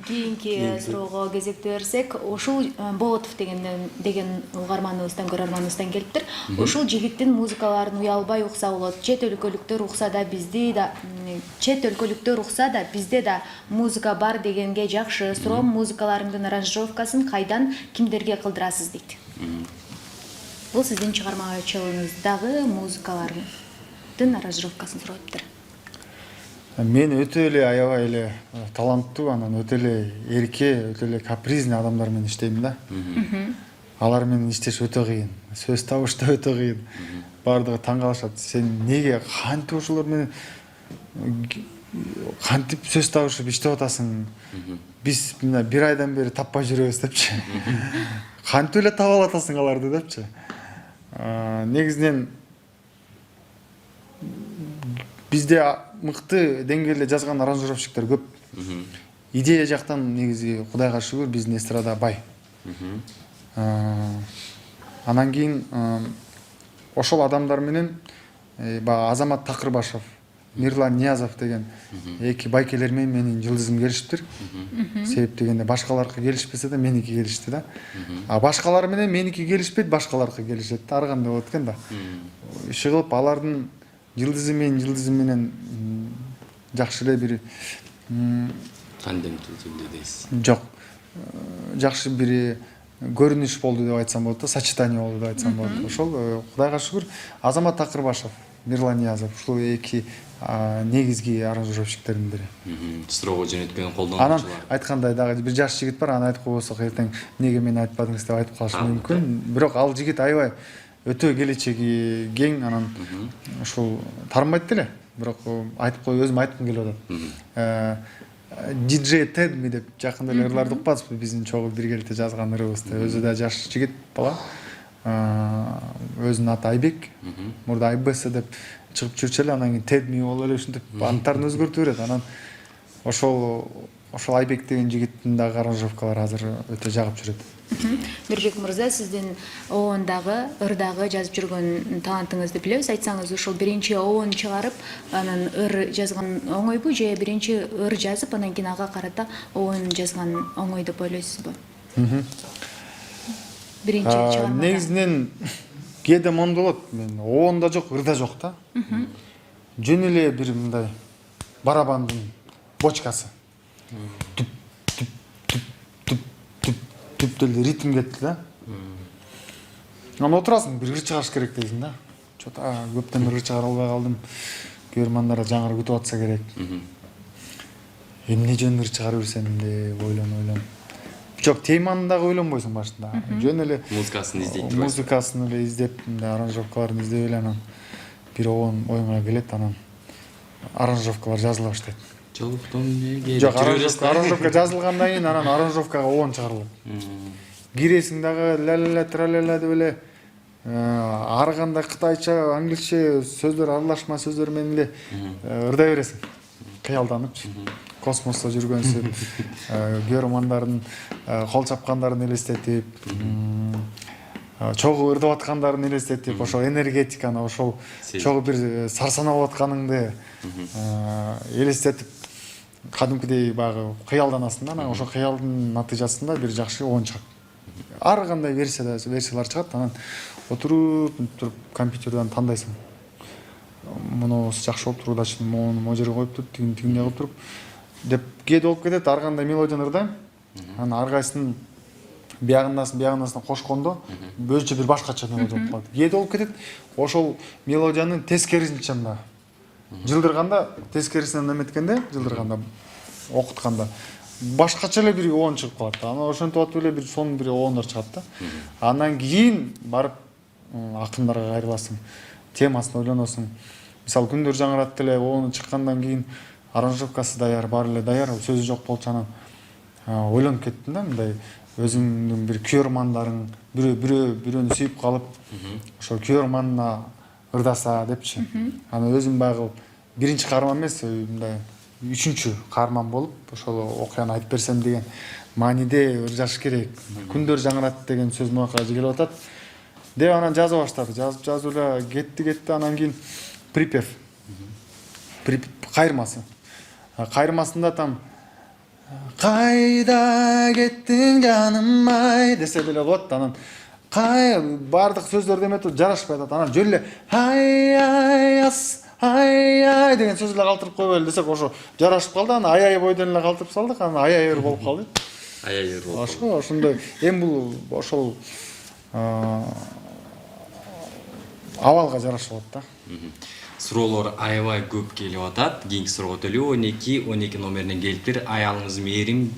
Кийинки суроого кезекте берсек, ушул Болотов деген угарманыбыздан, көрөрманыбыздан келиптир. Ушул жигиттин музыкаларын уялбай укса болот. Чет өлкөлүктөр укса да бизде да музыка бар дегенге жакшы. Суроо, музыкаларыңдын аранжировкасын кайдан, кимдерге кылдырасыз дейт. Бул сиздин чыгармачылыгыңыздагы музыкалардын аранжировкасын сурайыптыр. Мен өтө эле аябай эле таланттуу, анан өтө эле эрке, өтө эле капризный адамдар менен иштейм да. Алар менен иштеш өтө кыйын, сөз табыш да өтө кыйын. Бардыгы таң калышат. Сен неге кантип ошолор менен кантип сөз табышып иштеп атасың? Биз мына бир айдан бери таппай жүрөбүз депчи. Кантип эле таап алатасың аларды депчи. Негизинен бизде мыкты деңгээлде жазган аранжировщиктер көп. Идея жактан негизи Кудайга шүгүр биздин эстрада бай. Анан кийин ошол адамдар менен Азамат Такырбашев, Мирлан Ниязов деген эки байкелер менен менин жылдызым келишиптир. Себеп дегенде башкаларга келишпесе да меники келишти да. А башкалар менен меники келишпейт, башкаларга келишет. Ар кандай болот экен да. Иши кылып алардын жылдызы менен жакшы эле бир тандем түзүлдү дейсиз. Жок. Жакшы бир көрүнүш болду деп айтсам болот да, сочетание болду деп айтсам болот. Ошол Кудайга шүгүр Азамат Такырбашев, Мирлан Ниязов ушул эки негизги аранжировщиктердин бири. Суроого жөнөткөн колдонуучулар. Анан айткандай дагы бир жаш жигит бар, аны айтып койбосок эртең эмнеге мени айтпадыңыз деп айтып калышы мүмкүн. Бирок ал жигит аябай өтө келечеги кең, анан ушул тармайт деле. Бирок айтып кой, өзүм айткым келип атат. DJ Tedmi деп жакында эле ырларды укпадыңызбы? Биздин чогуу биргеликте жазган ырыбызды. Өзү да жаш жигит бала. Өзүнүн аты Айбек. Мурда Айбес деп чыгып жүрчү эле, анан кийин Tedmi болуп эле ушинтип аттарын өзгөртүп берет. Анан ошол ошол Айбек деген жигиттин дагы аранжировкалары азыр өтө жагып жүрөт. Миржек мырза, сиздин оондагы, ырдагы жазып жүргөн талантыңызды билебиз. Айтсаңыз, ушул биринчи оон чыгарып, анан ыр жазган оңойбу же биринчи ыр жазып, анан кийин ага карата оон жазган оңой деп ойлойсузбу? Биринчи чыгармада. Негизинен кээде мондо болот, мен оон да жок, ыр да жок да. Жөн эле бир мындай барабандын бочкасы. Түп түп түп түп түп түп деле ритм кетти да. Анан отурасың, бир ыр чыгарыш керек дейсиң да. Чота көптөн ыр чыгара албай калдым. Көрөрмандар жаңыр күтүп атса керек. Эмне жөн ыр чыгарып берсем деп ойлон. Жок, теманы дагы ойлонбойсуң башында. Жөн эле музыкасын издейт. Музыкасын эле издеп, аранжировкаларын издеп эле анан бир оон оюңа келет, анан аранжировкалар жазыла баштайт. Жок, аранжировка жазылгандан кийин анан аранжировкага оон чыгарылат. Киресиң дагы ла-ла-ла тра-ла-ла деп эле ар кандай кытайча, англисче сөздөр аралашма сөздөр менен эле ырдай бересиң. Кыялданып, космосто жүргөнсүп, көрөрмандардын кол чапкандарын элестетип, чогуу ырдап аткандарын элестетип, ошол энергетиканы, ошол чогуу бир сарсанап атканыңды элестетип, кадимкидей баягы кыялданасың да, анан ошол кыялдын натыйжасында бир жакшы оон чыгат. Ар кандай версиялар чыгат, анан отуруп компьютерден тандайсың. Мунусу жакшы болуп туруп, дачы могу жерге коюп туруп, тигине коюп туруп деп кээде болуп кетет. Ар кандай мелодияны ырдайм. Анан ар кайсынын биягындасын кошкондо өзүнчө бир башкача мелодия болуп калат. Кээде болуп кетет, ошол мелодиянын тескерисинче мына жылдырганда, тескерисинен эметкенде, жылдырганда, окутканда башкача эле бир оон чыгып калат. Анан ошентип атып эле бир сонун бир оондор чыгат да. Андан кийин барып акындарга кайрыласың, темасын ойлоносуң. Мисалы күндөр жаңырат эле оону чыккандан кийин аранжировкасы даяр, баары эле даяр, сөзү жок болчу, анан ойлонуп кеттим да, мындай өзүңдүн бир күйөрмандарың бирөөнү сүйүп калып, ошол күйөрманына ырдаса депчи. Анан өзүм баягы биринчи каарман эмес, мындай үчүнчү каарман болуп, ошол окуяны айтып берсем деген мааниде ыр жазыш керек. Күндөр жаңырат деген сөз муака келип атат. Деп анан жаза баштады. Жазып эле кетти, анан кийин припев. Кайырмасы. Кайырмасында там кайда кеттиң жаным ай десе деле болот. Анан бардык сөздөр эметип жарашпай атат. Анан жөн эле ай ас ай деген сөз эле калтырып койбойлу десек, ошо жарашып калды. Анан ай бойдон эле калтырып салдык. Анан ай болуп калды. Ай болуп калды. Ошондой. Эми бул ошол абалга жарашып алат да. Суроолор аябай көп келип атат. Кийинки суроого төлөө 12 номеринен келиптир. Аялыңыз Мээрим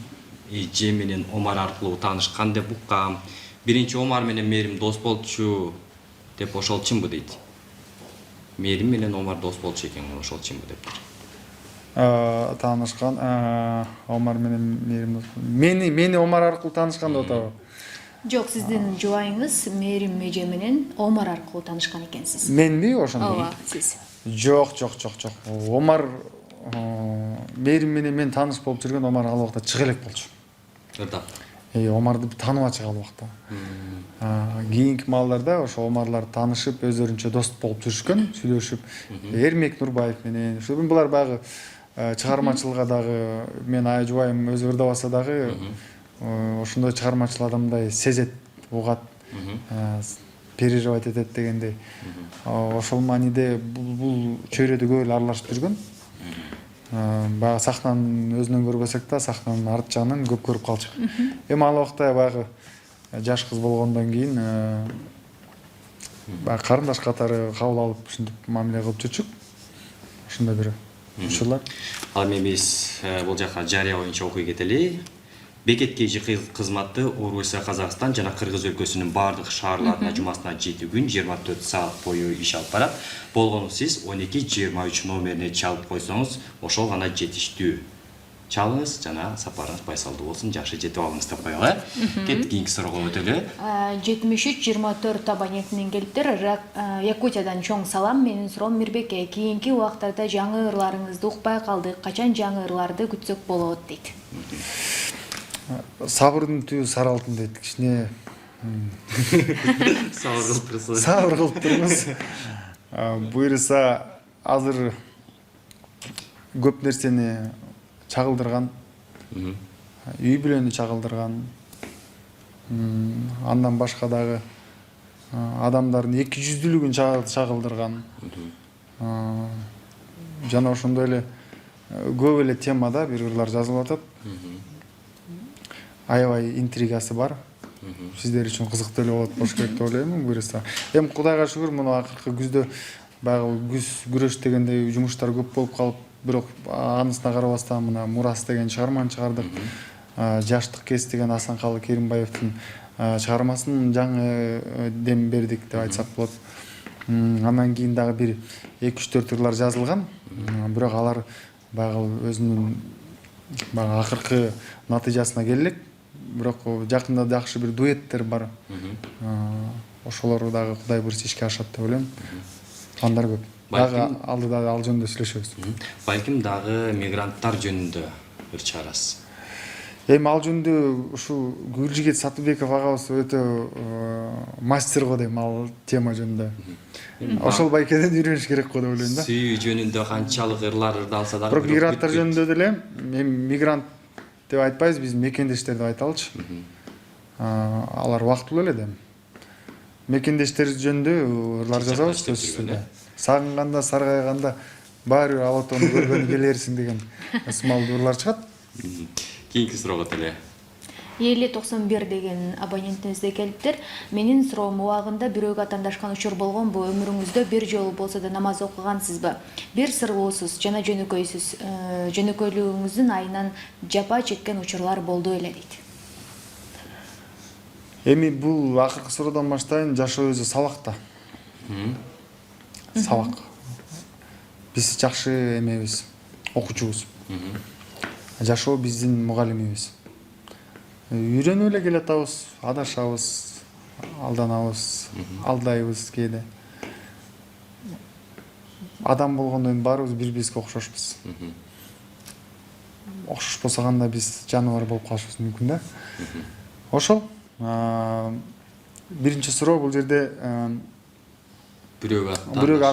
эже менен Омар аркылуу таанышкан деп уккам. Биринчи Омар менен Мээрим дос болчу деп, ошол чынбы дейт. Мээрим менен Омар дос болчу экен, ошол чынбы дептир. Таанышкан, Омар менен Мээрим мени Омар аркылуу таанышкан деп атабы? Жок, сиздин жубайыңыз Мээрим эже менен Омар аркылуу таанышкан экенсиз. Менби ошондо? Ооба, сиз. Жок. Омар Мээрим менен мен тааныш болуп жүргөн, Омар ал убакта чыга элек болчу. Ырдап. Омарды тааныбачы ал убакта. Кийинки маалдарда ошо Омарлар таанышып, өздөрүнчө дос болуп жүрүшкөн, сүйлөшүп, Эрмек Нурбаев менен. Ошо булар баягы чыгармачылыкка дагы, мен жубайым өзү ырдабаса дагы ошондой чыгармачыл адамдай сезет, угат, переживать этет дегендей. Ошол мааниде бул чөйрөдө көп эле аралашып жүргөн. Баягы сахнанын өзүнөн көрбөсөк да, сахнанын арт жагынан көп көрүп калчук. Эми ал убакта баягы жаш кыз болгондон кийин баягы карындаш катары кабыл алып, ушинтип мамиле кылып жүрчүк. Ошондой бир учурлар. Ал эми биз бул жака жарыя боюнча окуй кетели. Бекет KG кызматы Орусия, Казакстан жана Кыргыз өлкөсүнүн бардык шаарларына жумасына 7 күн 24 саат бою иш алып барат. Болгону сиз 12-23 номерине чалып койсоңуз, ошол гана жетиштүү. чалыңыз жана сапарыңыз байсалдуу болсун, жакшы жетип алыңыз деп коелу. Кеттик кийинки суроого өтөлү. 73-24 абонентинен келиптир. Якутиядан чоң салам. Менин суроом Мирбекке, кийинки убактарда жаңы ырларыңызды укпай калдык. Качан жаңы ырларды күтсөк болот дейт. Сабырдын түбү сары алтын дейт. Кичине сабыр кылып турыңуз. Буюрса азыр көп нерсени чагылдырган, үй бүлөнү чагылдырган, андан башка дагы адамдардын эки жүздүүлүгүн чагылдырган, жана ошондой эле көп эле темада бир ырлар жазылып атат. Аябай интригасы бар. Сиздер үчүн кызыктуу эле болот болуш керек деп ойлойм. Буюрса эми Кудайга шүгүр, муну акыркы күздө баягы күз күрөш дегендей жумуштар көп болуп калып, бирок анысына карабастан мына Мурас деген чыгарманы чыгардык. Жаштык кес деген Асанкалы Керимбаевдин чыгармасын жаңы дем бердик деп айтсак болот. Андан кийин дагы бир 2-3 ырлар жазылган, бирок алар баягы өзүнүн баягы акыркы натыйжасына келелек. Бирок жакында жакшы бир дуэттер бар. Ошолор дагы Кудай буйрса ишке ашат деп ойлойм. Пландар көп. Дагы алдыда ал жөнүндө сүйлөшөбүз. Балким дагы мигранттар жөнүндө ыр чыгарасыз. Эми ал жөнүндө ушу Гүлжигит Сатыбеков агабыз өтө мастер го дейм ал тема жөнүндө. Ошол байкеден үйрөнүш керек го деп ойлойм да. Сүй жөнүндө канчалык ырлар ырдалса дагы. Бирок мигранттар жөнүндө деле эми мигрант деп айтпайбыз, биз мекендештер деп айталычы. Алар убактылуу эле да. Мекендештер жөнүндө ырлар жазабыз сөзсүз. Сагынганда, саргайганда баары бир алатоону көргөнү келерсиң деген ысмалдуу ырлар чыгат. Кийинки суроого өтөлү. 5091 деген абонентибизде келиптир. Менин суроом убагында бирөөгө атаандашкан учур болгонбу? Өмүрүңүздө бир жолу болсо да намаз окугансызбы? Бир сырлуусуз жана жөнөкөйсүз, жөнөкөйлүгүңүздүн айынан жапа чеккен учурлар болду эле дейт. Эми бул акыркы суроодон баштайын, жашоо өзү сабак да. Сабак. Биз жакшы эмебиз, окуучубуз. Жашоо биздин мугалимибиз. Үйрөнүп эле келатабыз, адашабыз, алданабыз, алдайбыз кээде. Адам болгондон кийин баарыбыз бири-бирибизге окшошпуз. Окшошпосо кандай биз жаныбар болуп калышыбыз мүмкүн да. Ошол биринчи суроо бул жерде бирөөгө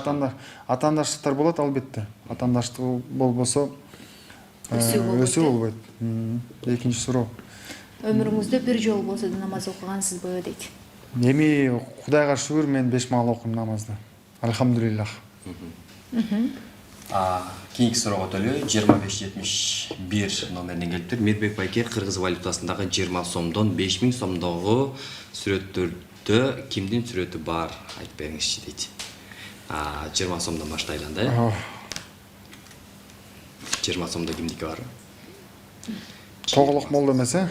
атаандаштыктар болот албетте. Атаандаштык болбосо өсүү болбойт. Экинчи суроо. Өмүрүңүздө бир жолу болсо да намаз окугансызбы дейт. Эми Кудайга шүгүр, мен 5 маал окуйм намазды. Алхамдулиллах. Кийинки суроого өтөлү. 2571 номеринен келиптир. Мирбек байке, кыргыз валютасындагы 20 сомдон 5000 сомдогу сүрөттөрдө кимдин сүрөтү бар? Айтып бериңизчи дейт. 20 сомдон баштайлы анда. 20 сомдо кимдики бар? Тоголок молдо эмес, э?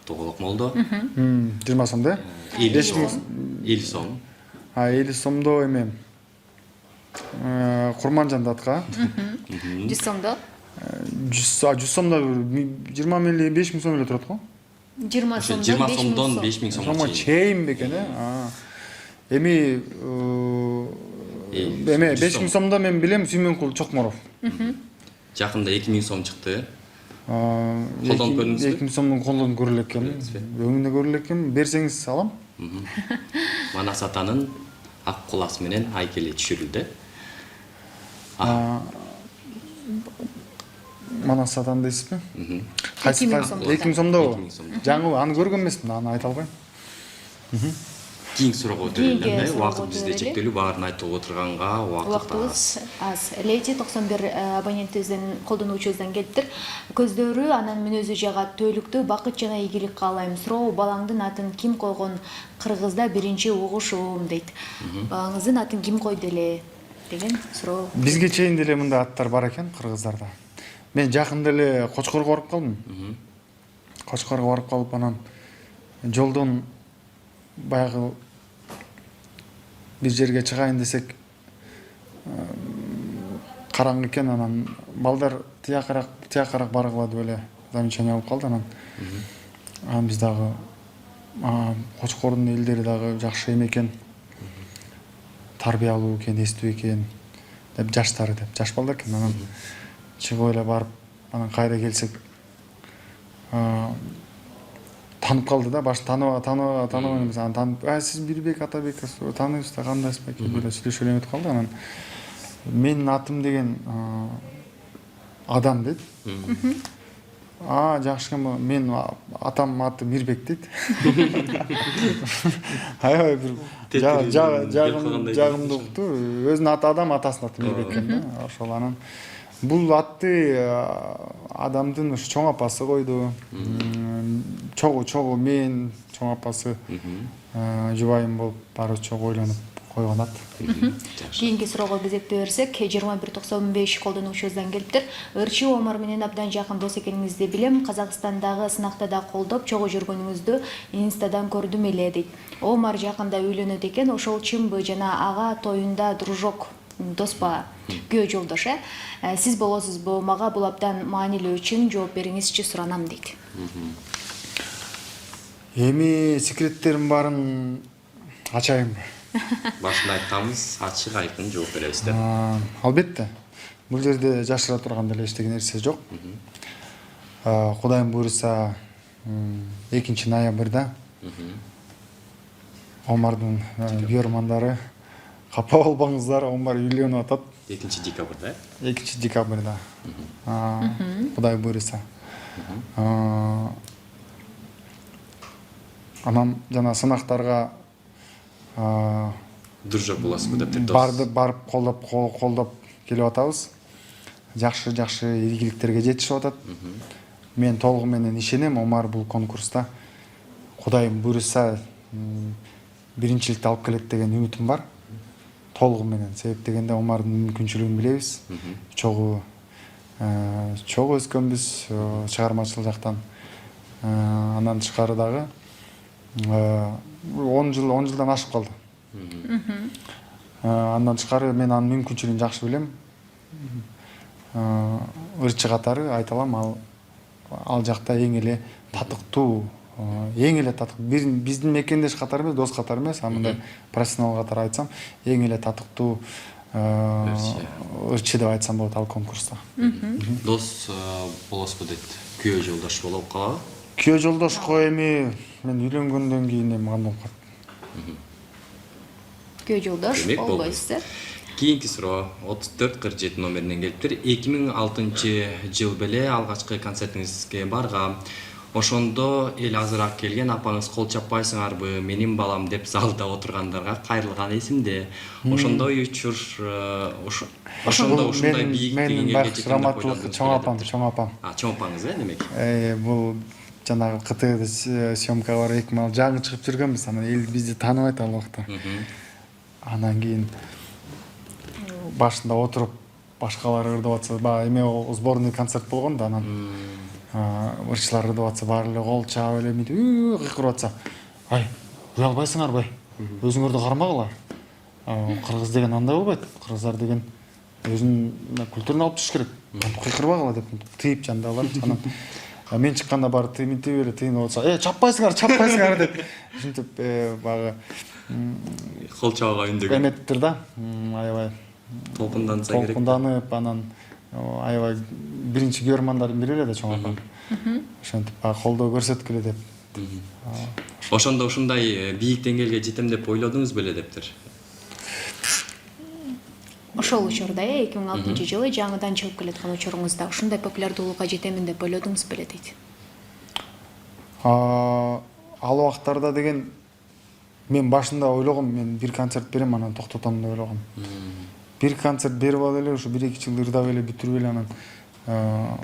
Тоголок молдо. 20 сом да? 50 сом. 50 сомдо эме Курманжан датка. 100 сомдо? 100 сомдо 20 миллион 5000 сом эле турат го. 20 сомдон 5000 сомго чейин бекен, э? Эми 5000 сомдо мен билем Сүймөнкул Чокморов. Жакында 2000 сом чыкты. Колдонуп көрдүңүзбү? 2000 сомдон колдонуп көрө элекем. Өңүндө көрө элекем. Берсеңиз алам. Манас атанын ак куласы менен айкели түшүрүлдү. Манас атан дейсизби? 2000 сомдо. Жаңы аны көргөн эмесмин, аны айта албайм. Кийинки суроого өтөлү. Убакыт бизде чектелүү, баарын айтып отурганга убактыбыз аз. Лети 91 абонентибизден колдонуучубуздан келиптир. Көздөрү анан мүнөзү жагат, төөлүктө бакыт жана ийгилик каалайм. Суроо, балаңдын атын ким койгон? Кыргызда биринчи угушум дейт. Балаңыздын атын ким койду эле деген суроо. Бизге чейин деле мындай аттар бар экен кыргыздарда. Мен жакында эле Кочкорго барып калдым. Кочкорго барып калып анан жолдон баягы бир жерге чыгайын десек караңгы экен, анан балдар тиякыраак тияқарақ баргыла деп эле замечание болуп калды. Анан биз дагы Кочкордун элдери дагы жакшы эме экен, тарбиялуу экен, эстүү экен деп, жаштары деп, жаш балдар экен. Анан чыгып эле барып, анан кайра келсек танып калды да, баш тааныбай эмес, анан танып, сиз Мирбек Атабеков тааныйбыз да, кандайсыз байке деп сүйлөшүп эле өтүп калды. Анан менин атым деген адам дейт. Жакшы экен, мен атам аты Мирбек дейт. Аябай бир жагымдуулукту, өзүнүн аты адам, атасынын аты Мирбек экен да. Ошол анан бул атты адамдын ушу чоң апасы койду. Чогуу мен, чоң апасы жубайым болуп баарыбыз чогуу ойлонуп койгон ат. Кийинки суроого кезекте берсек, 2195 колдонуучубуздан келиптир. Ырчы Омар менен абдан жакын дос экениңизди билем. Казакстандагы сынакта да колдоп, чогуу жүргөнүңүздү инстадан көрдүм эле дейт. Омар жакында үйлөнөт экен, ошол чынбы жана ага тоюнда дружок, доспа, күйөө жолдош, сиз болосузбу? Мага бул абдан маанилүү, чын жооп бериңизчи, суранам дейт. Эми секреттерим баарын ачайынбы? Башында айтканбыз, ачык айкын жооп беребиз деп. Албетте. Бул жерде жашыра турган деле эчтеке нерсе жок. Кудайым буйруса 2-ноябрда Омардын бүйөрмандары капа болбоңуздар, Омар үйлөнүп атат. 2-декабрда. 2-декабрда. Кудай буйруса. Анан жана сынактарга Дружок болосузбу деп барып колдоп келип атабыз. Жакшы ийгиликтерге жетишип атат. Мен толугу менен ишенем, Омар бул конкурста Кудайым буйруса биринчиликти алып келет деген үмүтүм бар. Толугу менен. Себеп дегенде Омардын мүмкүнчүлүгүн билебиз. Чогуу өскөнбүз чыгармачылык жактан. Андан тышкары дагы 10 жылдан ашып калды. Андан тышкары мен анын мүмкүнчүлүгүн жакшы билем. Ырчы катары айта алам, ал жакта эң эле татыктуу, биздин мекендеш катары эмес, дос катары эмес, мындай профессионал катары айтсам, эң эле татыктуу ырчы деп айтсам болот ал конкурста. Дос болосузбу дейт. Күйөө жолдош болуп калабы? Күйөө жолдошко эми мен үйлөнгөндөн кийин эми кандай болуп калат? Күйөө жолдош болбойсуз. Кийинки суроо 3447 номеринен келиптир. 2006 жыл беле алгачкы концертиңизге баргам. Ошондо эл азыраак келген, апаңыз кол чаппайсыңарбы, менин балам деп залда отургандарга кайрылган эсимде. Ошондо учур ошондо ушундай бийиктикке жеткенде чоң апам. Чоң апаңыз демек. Бул жанагы КТ съемкага барып 2 мал жаңы чыгып жүргөнбүз. Анан эл бизди тааныбайт ал убакта. Анан кийин башында отуруп башкалар ырдап атса, баягы эме сборный концерт болгон да, анан ырчылар ырдап атса, баары эле кол чаап эле мынтип кыйкырып атса, ай, уялбайсыңарбы? Өзүңөрдү кармагыла. Кыргыз деген андай болбойт. Кыргыздар деген өзүнүн культурун алып жүрүш керек. Кыйкырбагыла деп тыйып жандалар. Анан мен чыкканда баары тыйып эле тыйынып атса, чаппайсыңар деп ушинтип баягы кол чабууга үндөгөн. Эметиптир да. Аябай толкунданса керек. Толкунданып, анан аябай биринчи көрмандардын бири эле да чоң апам. Ошентип колдоо көрсөткүлө деп. Ошондо ушундай бийик деңгээлге жетем деп ойлодуңуз беле дептир? Ошол учурда 2006 жылы жаңыдан чыгып келаткан учуруңузда ушундай популярдуулукка жетемин деп ойлодуңуз беле дейт. Ал убактарда деген мен башында ойлогом, мен бир концерт берем, анан токтотом деп ойлогом. Бир концерт берип алып эле, ушу 1-2 жыл ырдап эле бүтүрүп эле анан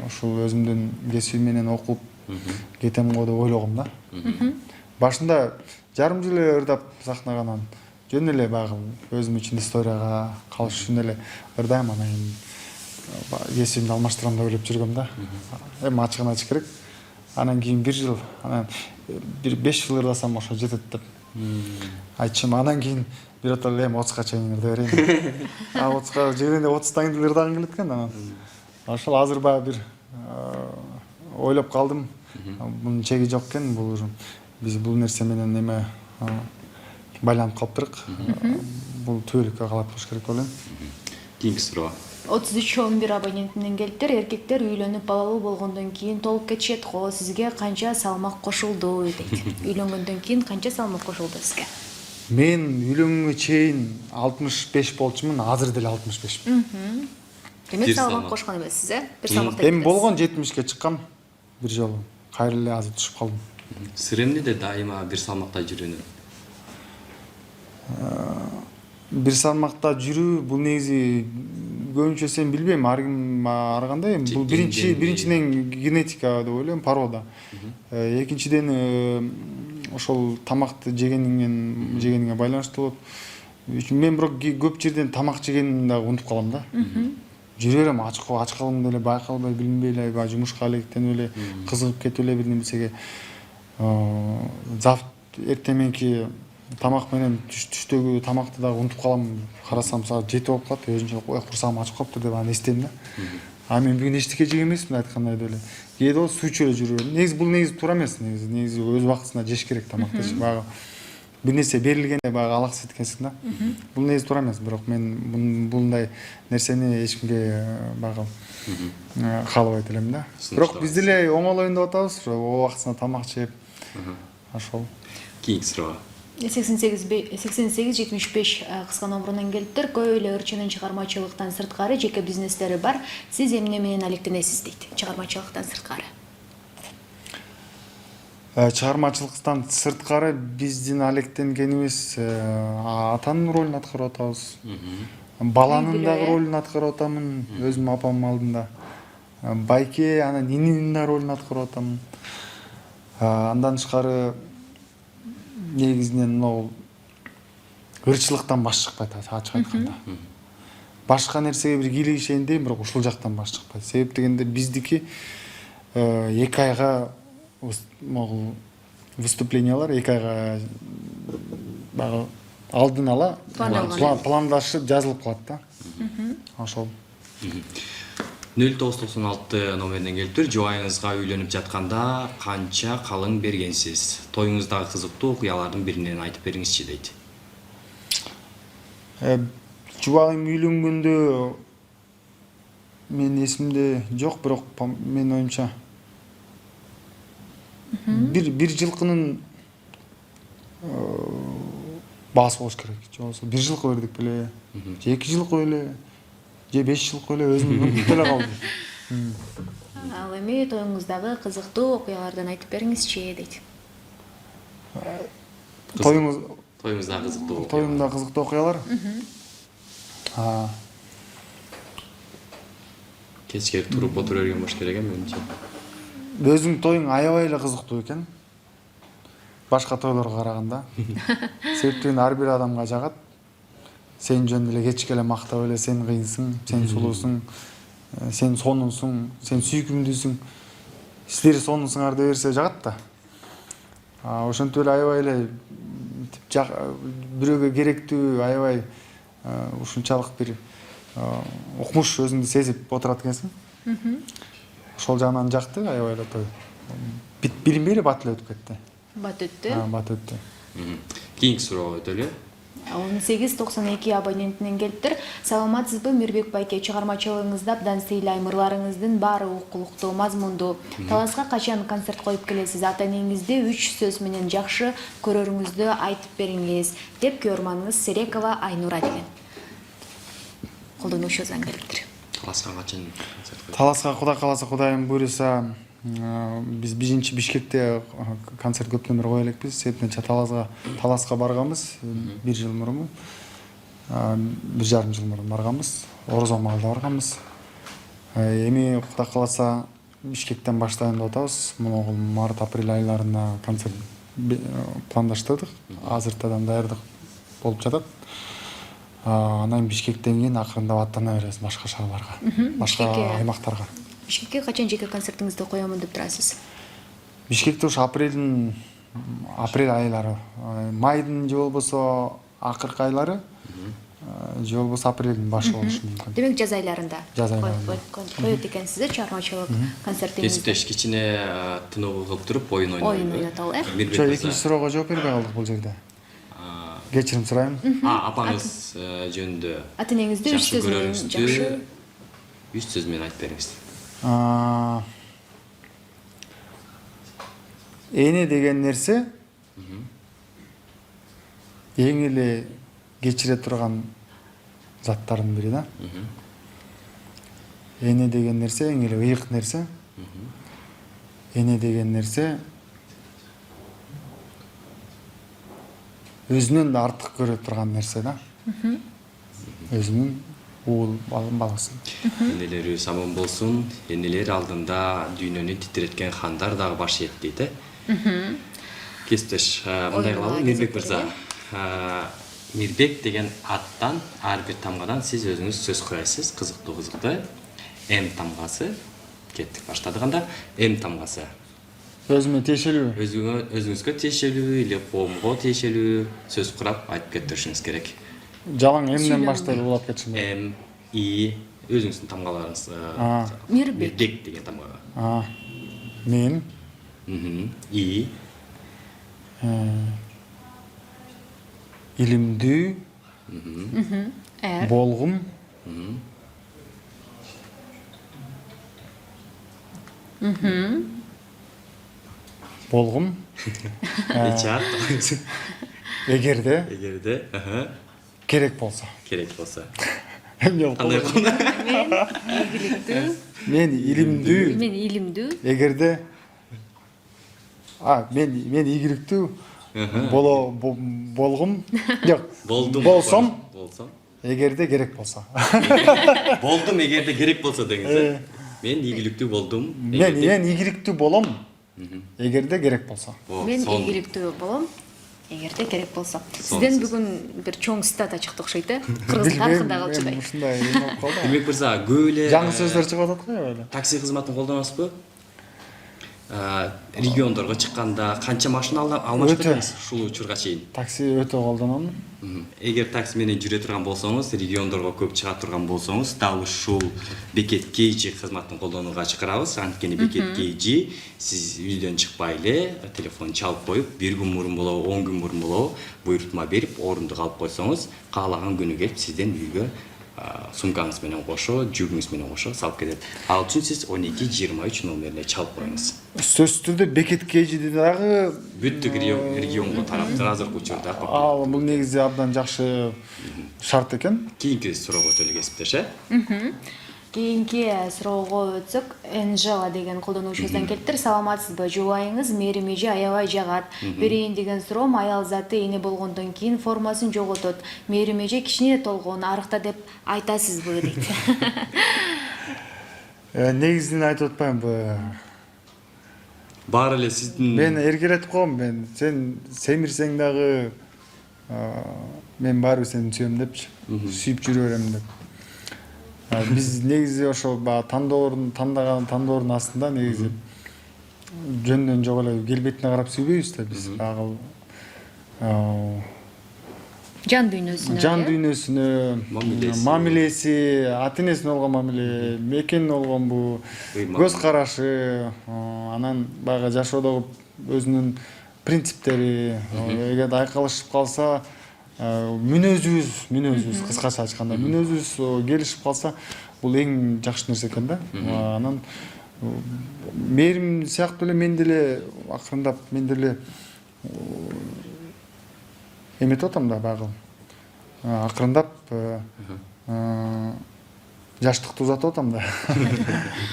ушул өзүмдүн кесибим менен окуп кетем го деп ойлогом да. Башында жарым жыл эле ырдап сахнага, жөн эле баягы өзүм үчүн историяга калыш үчүн эле ырдайм, анан кесибимди алмаштырам деп ойлоп жүргөм да. Эми ачыгын айтыш керек. Анан кийин 1 жыл, анан 5 жыл ырдасам ошо жетет деп айтчым. Анан кийин биротоло эми 30га чейин ырдай берейин. 30га жегенде 30 таң деле ырдагым келет экен анан. Ошол азыр баягы бир ойлоп калдым. Бунун чеги жок экен, бул уже биз бул нерсе менен эме байланып калыптырык. Бул түбөлүккө калат болуш керек деп ойлойм. Кийинки суроо. 33-11 абонентинен келиптир. Эркектер үйлөнүп балалуу болгондон кийин толуп кетишет го. Сизге канча салмак кошулду дейт. Үйлөнгөндөн кийин канча салмак кошулду сизге? Мен үйлөнгөнгө чейин 65 болчумун, азыр деле 65. Демек Бир салмак салмак. кошкон эмессиз, Бир салмакта. Эми болгон 70ке чыккам бир жолу. Кайра эле азыр түшүп калдым. Сыр эмнеде дайыма бир салмакта жүрүүнү? Бир салмакта жүрүү бул негизи көбүнчө сен билбейм, ар ким ар кандай. Бул биринчиден генетика деп ойлойм, порода. Экинчиден ошол тамакты жегениңе байланыштуу болот. Мен бирок көп жерден тамак жегенимди дагы унутуп калам да. Жүрө берем ачкалым деле байкалбай, билинбей эле, жумушка алектенип эле, кызыгып кетип эле бир нерсеге. Завт эртең тамак менен түштөгү тамакты дагы унутуп калам. Карасам саат 7 болуп калат, өзүнчө ой курсагым ачып калыптыр деп аны эстейм да. Мен бүгүн эчтеке жеген эмесмин айткандай эле. Кээде болсо суу ичип эле жүрө берем. Негизи бул туура эмес. Негизи өз убактысында жеш керек тамакты. Баягы бир нерсе берилгенде баягы алаксыз эткенсиң да. Бул негизи туура эмес, бирок мен булундай нерсени эч кимге баягы каалабайт элем да. Бирок биз деле оңолоюн деп атабыз, убактысында тамак жеп. Ошол. Кийинки суроо. 88-75 кыска номурунан келиптир. Көп эле ырчынын чыгармачылыктан сырткары жеке бизнестери бар. Сиз эмне менен алектенесиз дейт, чыгармачылыктан сырткары? Чыгармачылыктан сырткары биздин алектенгенибиз атанын ролун аткарып атабыз. Баланын дагы ролун аткарып атамын, өзүм апамдын алдында. Байке анан ининин да ролун аткарып атамын. Андан тышкары негизинен могул ырчылыктан баш чыкпайт, ачык айтканда. Башка нерсеге бир кийлигишейин дейм, бирок ушул жактан баш чыкпайт. Себеп дегенде биздики 2 айга могул выступлениялар 2 айга багы алдын ала пландашып жазылып калат да. Ошол. 0996 номеринен келиптир. Жубайыңызга үйлөнүп жатканда канча калың бергенсиз? Тоюңуздагы кызыктуу окуялардын биринен айтып бериңизчи дейт. Жубайым үйлөнгөндө мен эсимде жок, бирок мен оюмча бир жылкынын баасы болуш керек. Же болбосо 1 жылкы бердик беле, же 2 жылкы беле, же 5 жылкы беле, өзүм унутуп эле калдым. Ал эми тоюңуздагы кызыктуу окуялардан айтып бериңизчи дейт. Тоюңуздагы кызыктуу окуялар. Тоюмда кызыктуу окуялар. Кечке туруп отура берген болуш керек менимче. Өзүң тоюң аябай эле кызыктуу экен. Башка тойлорго караганда. Себептен ар бир адамга жагат. Сен жөн эле кечке эле мактап эле сен кыйынсың, сен сулуусуң, сен сонунсуң, сен сүйкүмдүүсүң. Силер сонунсуңар деп берсе жагат да. Ошентип эле аябай эле бирөөгө керектүү, аябай ушунчалык бир укмуш өзүңдү сезип отурат экенсиң. Ошол жагынан жакты, аябай эле той. Билинбей эле бат эле өтүп кетти. Бат өттү. Бат өттү. Кийинки суроо өтөлү. 1892 абонентинен келиптир. Саламатсызбы, Мирбек байке? Чыгармачылыгыңызда абдан сыйлайм. Ырларыңыздын баары укулуктуу, мазмундуу. Таласка качан концерт коюп келесиз? Ата-энеңизди 3 сөз менен жакшы көрөрүңүздү айтып бериңиз, деп көрманыңыз Серекова Айнура деген колдонуучубуздан келиптир. Таласка качан концерт коюп? Таласка Кудай кааласа, Кудайым буйруса, биз Бишкекте концерт көптөн бери кое элекпиз. Себептен Таласка барганбыз 1 жыл мурун, 1,5 жыл мурун барганбыз. Орозо маалда барганбыз. Эми Кудай кааласа Бишкектен баштайын деп атабыз. Муну март-апрель айларына концерт пландаштырдык. Азыртадан даярдык болуп жатат. Анан Бишкектен кийин акырындап аттана беребиз башка шаарларга, башка аймактарга. Бишкекке качан жеке концертиңизди коёмун деп турасыз? Бишкекте ушу апрель айлары, майдын же болбосо акыркы айлары же болбосо апрелдин башы болушу мүмкүн. Демек жаз айларында Жаз айларында. коет экенсиз чыгармачылык концертиңизди. кесиптеш кичине тынуу кылып туруп оюн Oyun ойнойбу. oynatалы, э? Мирбек Жо мырза, экинчи суроого жооп бербей калдык бул жерде. Кечирим сурайм. апаңыз жөнүндө Аты энеңизди үч жакшы сөз менен көрөрүңүздү жакшы. 3 сөз менен айтып бериңиз. Эне деген нерсе эң эле кечире турган заттардын бири да. Эне деген нерсе эң эле ыйык нерсе. Эне деген нерсе өзүнөн да артык көрө турган нерсе да. Өзүнүн уул баласын. Энелерибиз аман болсун. Энелер алдында дүйнөнү титиреткен хандар дагы баш ийет дейт, э? Кесиптеш, мындай кылалы, Мирбек мырза. Мирбек деген аттан, ар бир тамгадан сиз өзүңүз сөз куясыз, кызыктуу. М тамгасы. Кеттик баштадык анда. М тамгасы. Өзүмө тиешелүү. Өзүңүзгө тиешелүү или коомго тиешелүү сөз курап айтып кетиришиңиз керек. Жалаң эмден баштап улап кетишим керек. М, И, өзүңүздүн тамгаларыңыз. Мирбек. Мирбек деген тамгага. Мен И, илимдүү болгум. Болгум. чат. Эгерде Эгерде, керек болсо. керек болсо. Эмне Кандай болду? кылды? Мен ийгиликтүү, Мен илимдүү. мен илимдүү, Эгерде мен ийгиликтүү болгум. Жок. Болдум. Болсом, Болсом. эгерде керек болсо. Болдум эгерде керек болсо деңиз. Мен ийгиликтүү болдум. Мен ийгиликтүү болом. Эгерде керек болсо. мен ийгиликтүү болом. Эгерде керек болсо. Сизден бүгүн бир чоң стата чыкты окшойт, э? Кыргыз тарыхында калчудай. Ушундай эме болуп калды. Демек мырза, көп эле Жаңы сөздөр чыгып атат го эле. такси кызматын колдоносузбу? Региондорго чыкканда канча машина алмашып Өтө. кетесиз ушул учурга чейин? Такси өтө колдоном. Эгер такси менен жүрө турган болсоңуз, региондорго көп чыга турган болсоңуз, дал ушул бекет KG кызматын колдонууга чакырабыз. Анткени бекет KG сиз үйдөн чыкпай эле телефон чалып коюп, 1 күн мурун болобу, 10 күн мурун болобу буйрутма берип, орундук алып койсоңуз, каалаган күнү келип сизден үйгө сумкаңыз менен кошо, жүгүңүз менен кошо салып кетет. Ал үчүн сиз 1223 номерине чалып коюңуз. Сөзсүз түрдө бекет KG'ди дагы Бүттүк регионго тараптыр азыркы учурда. ал бул негизи абдан жакшы шарт экен. Кийинки суроого өтөлү кесиптеш, э? Кийинки суроого өтсөк, Энжела деген колдонуучубуздан келиптир. Саламатсызбы? Жубайыңыз мээрим эже аябай жагат. Берейин деген суроом, аял заты эне болгондон кийин формасын жоготот. Мээрим эже кичине толгон, арыкта деп айтасызбы дейт. Негизинен айтып атпаймынбы? Баары эле сиздин Мен эркелетип коем, сен семирсең дагы мен баары бир сени сүйөм депчи. Сүйүп жүрө берем деп. Биз негизи ошол тандоордун астында негизи жөндөн жок эле келбетине карап сүйбөйбүз да биз. Жан дүйнөсүнө. Жан дүйнөсүнө, мамилеси, ата энесине болгон мамиле, мекенине болгонбу, көз карашы, анан баягы жашоодогу өзүнүн принциптери, эгер айкалышып калса, мүнөзүбүз кыскача айтканда, мүнөзүбүз келишип калса, бул эң жакшы нерсе экен да. Анан мээрим сыяктуу эле мен деле акырындап мен деле эметип атам да багы. Акырындап жаштыкты узатып атам да.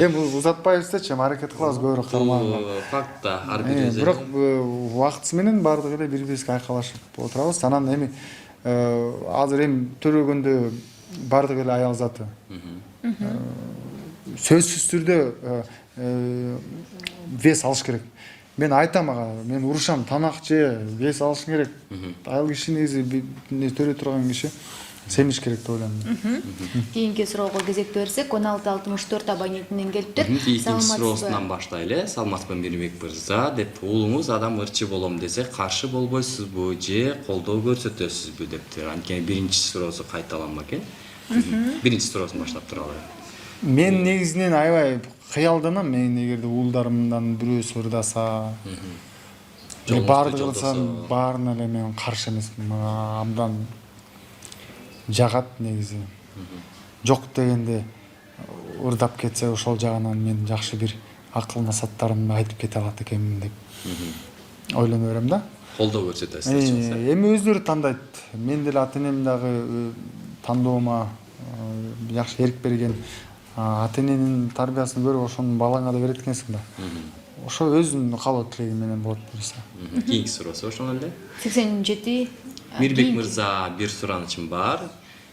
Эми узатпайбыз-дечи, аракет кылабыз көбүрөөк кармаганга. Бул факт да, ар бир өзү. Бирок убактысы менен баардык эле бири-бирибизге айкалашып отурабыз. Анан эми азыр эми төрөгөндө баардык эле аял заты сөзсүз түрдө вес алыш керек. мен айтам ага, мен урушам, тамак же, вес алышың керек. Ал киши негизи төрөй турган киши семиш керек деп ойлойм. Кийинки суроого кезек берсек, 1664 абонентинен келиптир. Экинчи суроосунан баштайлы. Саламатсызбы Мирбек мырза деп, уулуңуз адам ырчы болом десе каршы болбойсузбу же колдоо көрсөтөсүзбү дептир. Анткени биринчи суроосу кайталанма экен. Биринчи суроосун баштап туралы. Мен негизинен аябай кыялданам, мен эгерде уулдарымдан бирөөсү ырдаса, баардыгы ырдаса, баарына эле мен каршы эмесмин. Мага абдан жагат негизи. Жок дегенде ырдап кетсе ошол жагынан мен жакшы бир акыл насаттарымды айтып кете алат экенмин деп ойлонуп берем да. Колдоо көрсөтөсүз. Эми өздөрү тандайт. Мен деле ата энем дагы тандоома жакшы эрк берген. Ата эненин тарбиясын көрүп ошонун балаңа да берет экенсиң да. Ошо өзүнүн каалоо тилеги менен болот буюрса. Кийинки суроосу ошондо эле. 87 Мирбек мырза, бир суранычым бар.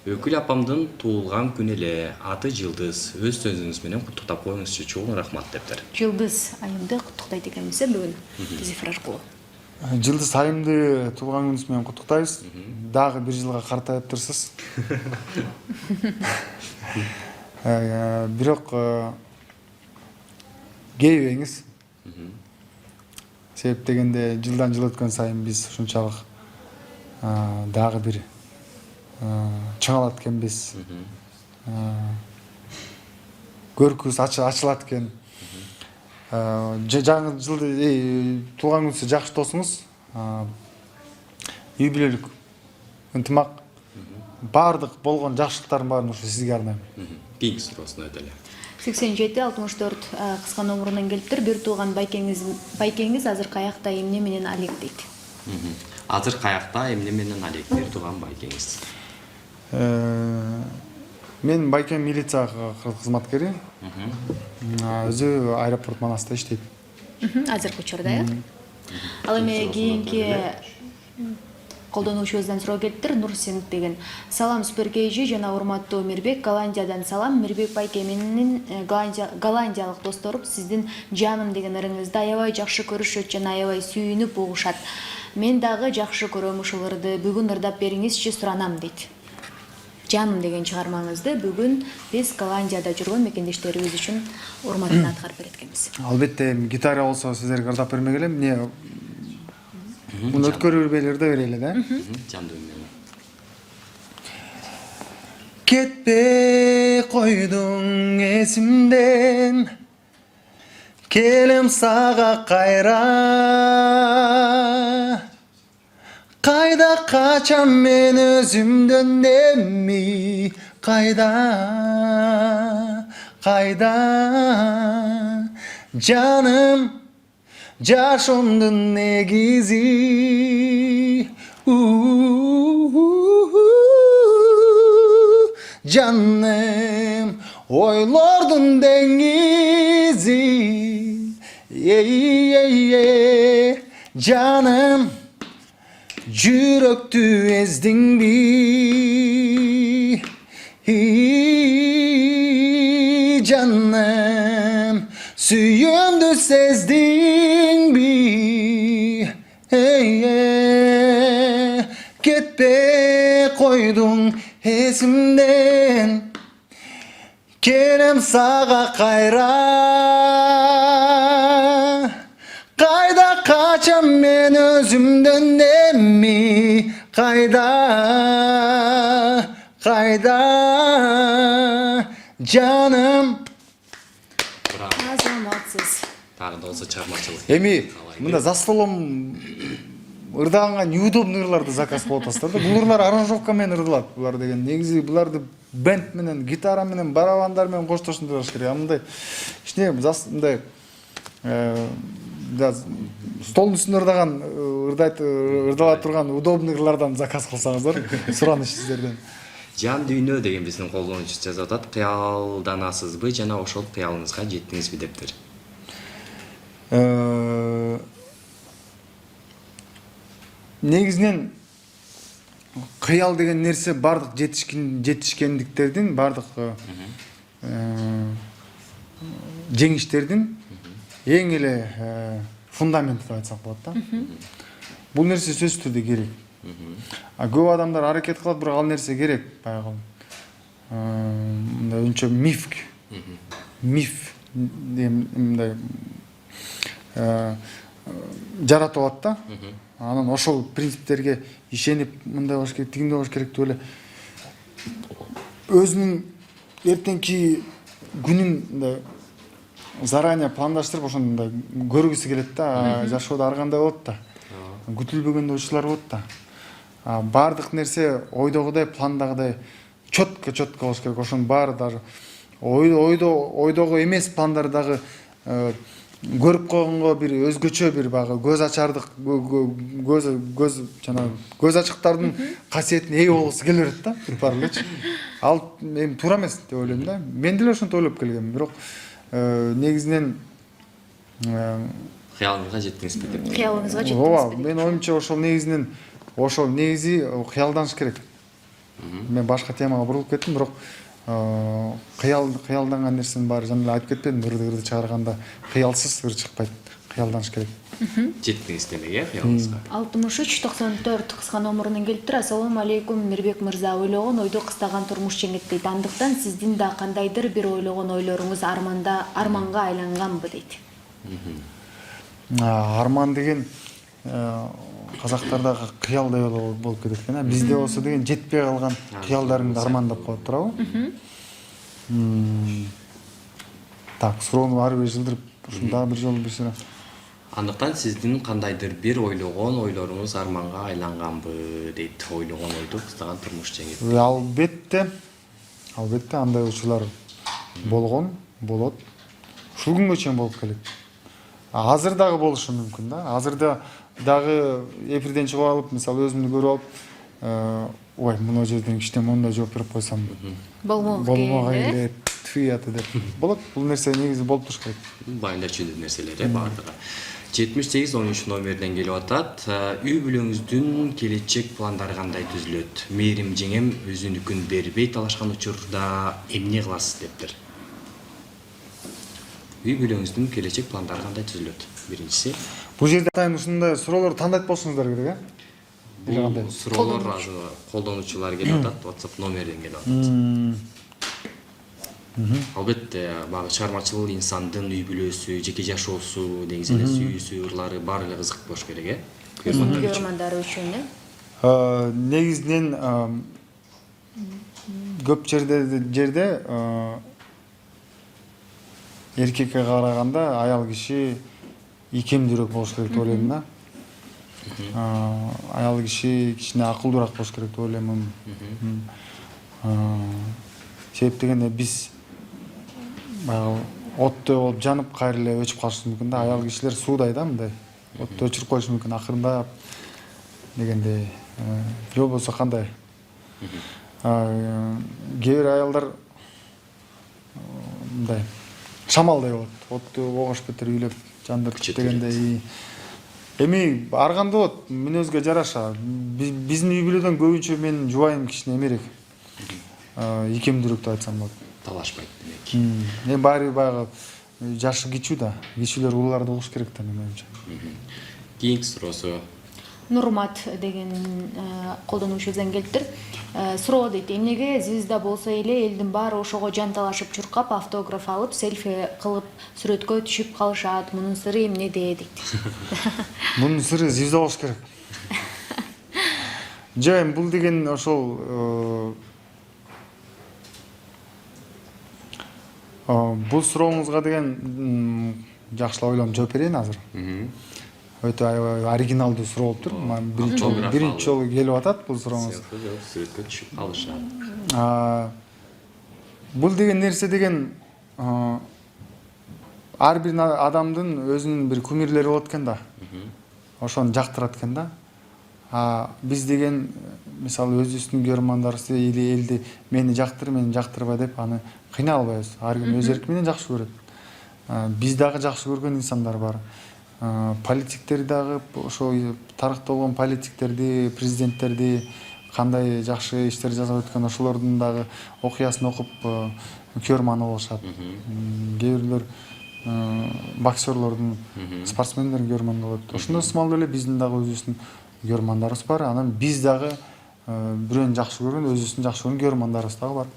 Өкүл апамдын туулган күнү эле, аты Жылдыз. Өз сөзүңүз менен куттуктап коюңузчу, чоң рахмат дептир. Жылдыз айымды куттуктайт экенбиз бүгүн цифр аркылуу. Жылдыз айымды туулган күнүңүз менен куттуктайбыз. Дагы бир жылга картайыптырсыз. Бирок кейбеңиз. Себеп дегенде жылдан жыл өткөн сайын биз ушунчалык дагы бир чоңалат экенбиз. Көркүбүз ачылат экен. Жаңы жылды туулган күнүңүздү жакшы тосуңуз. Юбилейлик ынтымак баардык болгон жакшылыктардын баарын ушу сизге арнайм. Кийинки суроосуна өтөлү. 87-64 кыска номурунан келиптир. Бир тууган байкеңиз азыр каякта, эмне менен алек дейт. Азыр каякта, эмне менен алек, бир тууган байкеңиз. Мен байкем милиция кызматкери. Өзү аэропорт Манаста иштейт. Азыркы учурда, Ал эми кийинки колдонуучубуздан суроо келиптир. Нурсинг деген. Салам Суперкейжи жана урматтуу Мирбек, Голландиядан салам. Мирбек байке, менин голландиялык досторум сиздин жаным деген ырыңызды аябай жакшы көрүшөт жана аябай сүйүнүп угушат. Мен дагы жакшы көрөм ушул ырды. Бүгүн ырдап бериңизчи, суранам дейт. Жаным деген чыгармаңызды бүгүн биз Голландияда жүргөн мекендештерибиз үчүн урматын аткарып берет экенбиз. Албетте гитара болсо сиздерге ырдап бермек элем. Эмне муну өткөрүп ырда берели да. Жандуу менен. Кетпей койдуң эсимден, келем сага кайра. Кайда качам мен өзүмдөн эми, кайда жаным жашоомдун негизи. Жаным ойлордун деңизи. Жаным жүрөктү эздиңби? Жаным сүйүүмдү сездиңби? Кетпей койдуң эсимден, келем сага кайра. Кайда качам мен өзүмдөн эми, кайда жаным. Азаматсыз. Тагы да болсо чыгармачылык. Эми мында за столом ырдаганга неудобный ырларды заказ кылып атасыздар да. Бул ырлар аранжировка менен ырдалат. Булар деген негизи буларды бенд менен, гитара менен, барабандар менен коштошундураш керек. Мындай ичне мындай столдун үстүндө ырдала турган удобный ырлардан заказ кылсаңыздар, сураныч сиздерден. Жан дүйнө деген биздин колдонуучубуз жазып атат. Кыялданасызбы жана ошол кыялыңызга жеттиңизби дептир. Негизинен кыял деген нерсе бардык жетишкендиктердин, бардык жеңиштердин эң эле фундаменті деп айтсақ болады да. Бұл нерсе сөзсүз түрдө керек. Көп адамдар аракет кылат, бирок ал нерсе керек. Баягы мындай үнчө миф мындай жаратып алат да. Анан ошол принциптерге ишенип мындай болуш керек, тигиндей болуш керек деп эле өзүнүн эртеңки күнүн мындай заранее пландаштырып ошондой көргүсү келет да. Жашоодо ар кандай болот да. Күтүлбөгөн учурлар болот да. Бардык нерсе ойдогудай, пландагыдай четко болуш керек. Ошонун баары даже ойдогу эмес пландар дагы көрүп койгонго бир өзгөчө бир баягы көз ачардык көз ачыктардын касиетине ээ болгусу келе берет да. Баары элечи. Ал эми туура эмес деп ойлойм да. Мен деле ошентип ойлоп келгем, бирок негизинен кыялыңызга жеттиңизби деп. Кыялыңызга жеттиңизби? Ооба, мен оюмча ошол негизи кыялдаш керек. Мен башка темага бурулуп кеттим, бирок кыялданган нерсенин баары жана эле айтып кетпедимби, ырды чыгарганда кыялсыз ыр чыкпайт. Кыялданыш керек. Жеттиңиз демек, кыялыңызга. 63-94 кыска номурунан келиптир. Ассаламу алейкум, Мирбек мырза. Ойлогон ойду кыстаган турмуш жеңет дейт. Андыктан сиздин да кандайдыр бир ойлогон ойлоруңуз арманга айланганбы дейт. Арман деген казактарда кыял деп болуп кетет экен. Бизде болсо деген жетпей калган кыялдарыңды армандап коет, туурабы? Так, суроону ары бери жылдырып, ушундагы бир жолу берсең. Андыктан сиздин кандайдыр бир ойлогон ойлоруңуз арманга айланганбы дейт. Ойлогон ойду кыстаган турмуш жеңет. Албетте андай учурлар болгон, болот. Ушул күнгө чейин болуп келет. Азыр дагы болушу мүмкүн да. Азырда дагы эфирден чыгып алып, мисалы өзүмдү көрүп алып, ой, мына жерден кичине мондай жооп берип койсам болмогон эле тфияты деп. Болот, бул нерсе негизи болуп туруш керек. Байында чүндүү нерселер бардыгы. 78-13 номерден келип атат. Үй бүлөңүздүн келечек пландары кандай түзүлөт? Мээрим жеңем өзүнүкүн бербей талашкан учурда эмне кыласыз дептир. Үй бүлөңүздүн келечек пландары кандай түзүлөт? Биринчиси. Бул жерде атайын ушундай суроолорду тандайт болсуңуздар керек, э? Бул суроолор колдонуучулар келип атат, WhatsApp номерден келип атат. Албетте, баягы чыгармачыл инсандын үй бүлөсү, жеке жашоосу, негизи эле сүйүүсү, ырлары баары эле кызык болуш керек, э? Көрөрмандар үчүн, э? Негизинен көп жерде эркекке караганда аял киши икемдүүрөөк болуш керек деп ойлойм да. Аял киши кичине акылдуураак болуш керек деп ойлойм. Себеп дегенде биз баягы оттой болуп жанып кайра эле өчүп калышы мүмкүн да. Аял кишилер суудай да, мындай. Отто өчүрүп коюшу мүмкүн акырында дегенде. Же болбосо кандай? Кээ бир аялдар мындай шамалдай болот. Отту огош бетер үйлөп жандырып дегендей. Эми ар кандай болот, мүнөзгө жараша. Биздин үй бүлөдөн көбүнчө менин жубайым кичине эмерек. Икемдүүрөөк деп айтсам болот. Талашпайт демек. Эми баары баягы жашы кичүү да. Кичүүлөр уларды угуш керек да менин оюмча. Кийинки суроосу. Нурмат деген колдонуучубуздан келиптир. Суроо дейт, эмнеге звезда болсо эле элдин баары ошого жанталашып чуркап, автограф алып, селфи кылып, сүрөткө түшүп калышат. Мунун сыры эмнеде дейт. Мунун сыры звезда болуш керек. Жайым бул деген ошол бул сурооңузга деген жакшылап ойлонуп жооп берейин азыр. Өтө оригиналдуу суроо болуптур. Биринчи жолу келип атат бул сурооңуз. Сүрөткө түшүп калышат. Бул деген нерсе деген ар бир адамдын өзүнүн бир кумирлери болот экен да. Ошону жактырат экен да. Биз деген мисалы өзүбүздүн көрөрмандарыбызды или элди мени жактырбай деп аны кыйналбайбыз. Ар ким өз эрки менен жакшы көрөт. Биз дагы жакшы көргөн инсандар бар. Политиктер дагы ошо тарыхта болгон политиктерди, президенттерди кандай жакшы иштер жасап өткөн ошолордун дагы окуясын окуп көрөрман болушат. Кээ бирлер боксерлордун, спортсмендердин көрөрмандары болот. Ошондой сымалуу эле биздин дагы өзүбүздүн көрөрмандарыбыз бар. Анан биз дагы бирөөнү жакшы көргөн, өзүбүздүн жакшы көргөн көрөрмандарыбыз дагы бар.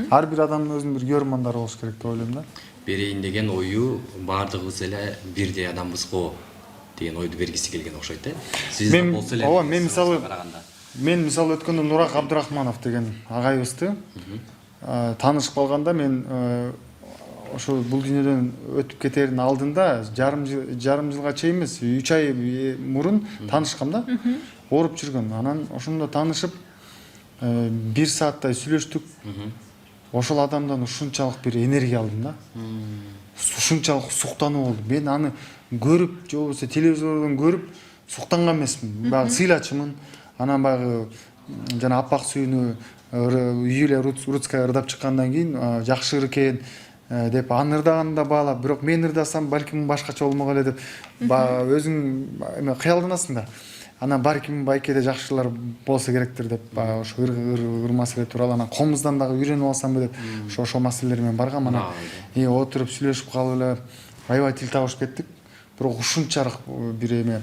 Ар бир адамдын өзүнүн бир көрөрмандары болуш керек деп ойлойм да. Берейин деген ою баардыгыбыз эле бирдей адамбыз го деген ойду бергиси келген окшойт э. Сиз да болсо эле. Ооба, мен мисалы өткөндө Нурак Абдырахманов деген агайыбызды таанышып калганда мен ошо бул дүйнөдөн өтүп кетердин алдында жарым жылга чейин эмес, 3 ай мурун таанышкам да. Ооруп жүргөн. Анан ошондо таанышып 1 сааттай сүйлөштүк. Ошол адамдан ушунчалык бир энергия алдым да. Ушунчалык суктануу болду. Мен аны көрүп, же болбосо телевизордон көрүп суктанган эмесмин. Баягы сыйлачымын. Анан баягы жана аппак сүйүнү Юлия Рудская ырдап чыккандан кийин жакшы ыр экен деп аны ырдаганда да баалап, бирок мен ырдасам балким башкача болмок эле деп өзүң эме кыялданасың да. Анан балким байкеде жакшылар болсо керектир деп ошо ыр маселе тууралуу анан комуздан дагы үйрөнүп алсамбы деп ошол маселелер менен баргам. Анан отуруп сүйлөшүп калып эле аябай тил табышып кеттик. Бирок ушунчалык бир эме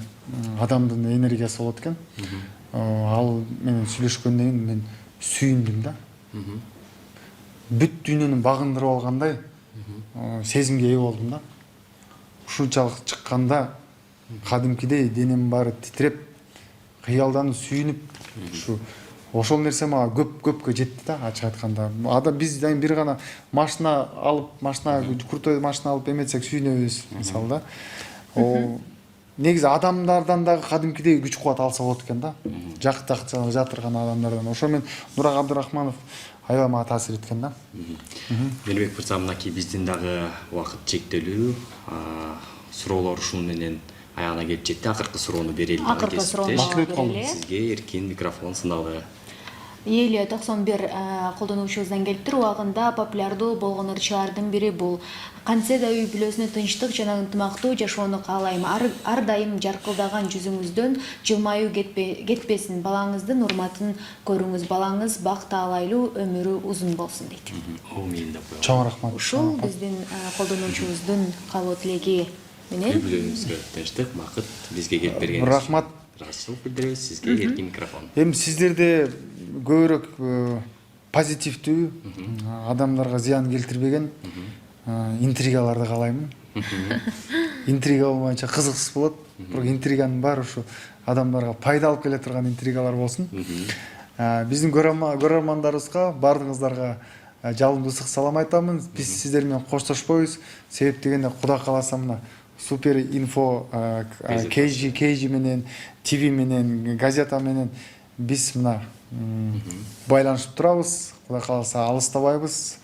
адамдын энергиясы болот экен. Ал менен сүйлөшкөндөн кийин мен сүйүндүм да. Бүт дүйнөнү багындырып алгандай сезимге ээ болдум да. Ушунчалык чыкканда кадимкидей денем баары титиреп, кыялданып, сүйүнүп, ошол нерсе мага көпкө жетти да, ачык айтканда. Биз бир гана машина крутой машина алып эметсек сүйүнөбүз, мисалы да. Негизи адамдардан дагы кадимкидей күч кубат алса болот экен да. Жатырган адамдардан. Ошо мен Нурак Абдырахманов аябай мага таасир эткен да. Мирбек мырза, мынакей биздин дагы убакыт чектелүү. Суроолор ушун менен аягына келип жетти. Акыркы суроону берели. Акыркы суроону берели. Сизге эркин микрофон сыналды. Эле 91 колдонуучубуздан келиптир. Убагында популярдуу болгон ырчылардын бири бул. Кантсе да үй бүлөсүнө тынчтык жана ынтымактуу жашоону каалайм. Ар дайым жаркылдаган жүзүңүздөн жылмаюу кетпесин. Балаңыздын урматын көрүңүз. Балаңыз бак таалайлуу, өмүрү узун болсун дейт. Мен да коем. Чоң рахмат. Ушул биздин колдонуучубуздун каалоо тилеги менен. Үй бүлөбүзгө тынчтык, бакыт бизге келип берген. Рахмат. Ыраазычылык билдиребиз. Сизге эркин микрофон. Эми сиздерде көбүрөөк позитивдүү, адамдарга зыян келтирбеген интригаларды каалаймын. Интрига болмайынча кызыксыз болот, бирок интриганын баары ушу адамдарга пайда алып келе турган интригалар болсун. Биздин көрөрмандарыбызга, баардыгыңыздарга жалындуу ысык салам айтамын. Биз сиздер менен коштошпойбуз. Себеп дегенде Кудай кааласа мына Супер инфо KG менен, ТВ менен, газета менен биз мына байланышып турабыз. Кудай кааласа алыстабайбыз.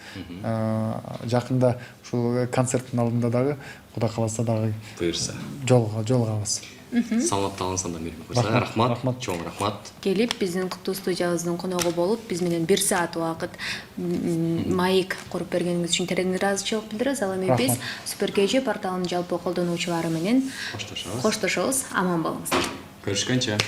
Жакында ушул концерттин алдында дагы Кудай кааласа дагы буюрса жолугабыз. Саламатталыңыз анда Мирбек мырза. Рахмат. Чоң рахмат. Келип биздин куттуу студиябыздын коногу болуп, биз менен 1 саат убакыт маек куруп бергениңиз үчүн терең ыраазычылык билдиребиз. Ал эми биз Супер KG порталынын жалпы колдонуучулары менен коштошобуз. Аман болуңуздар. Көрүшкөнчө.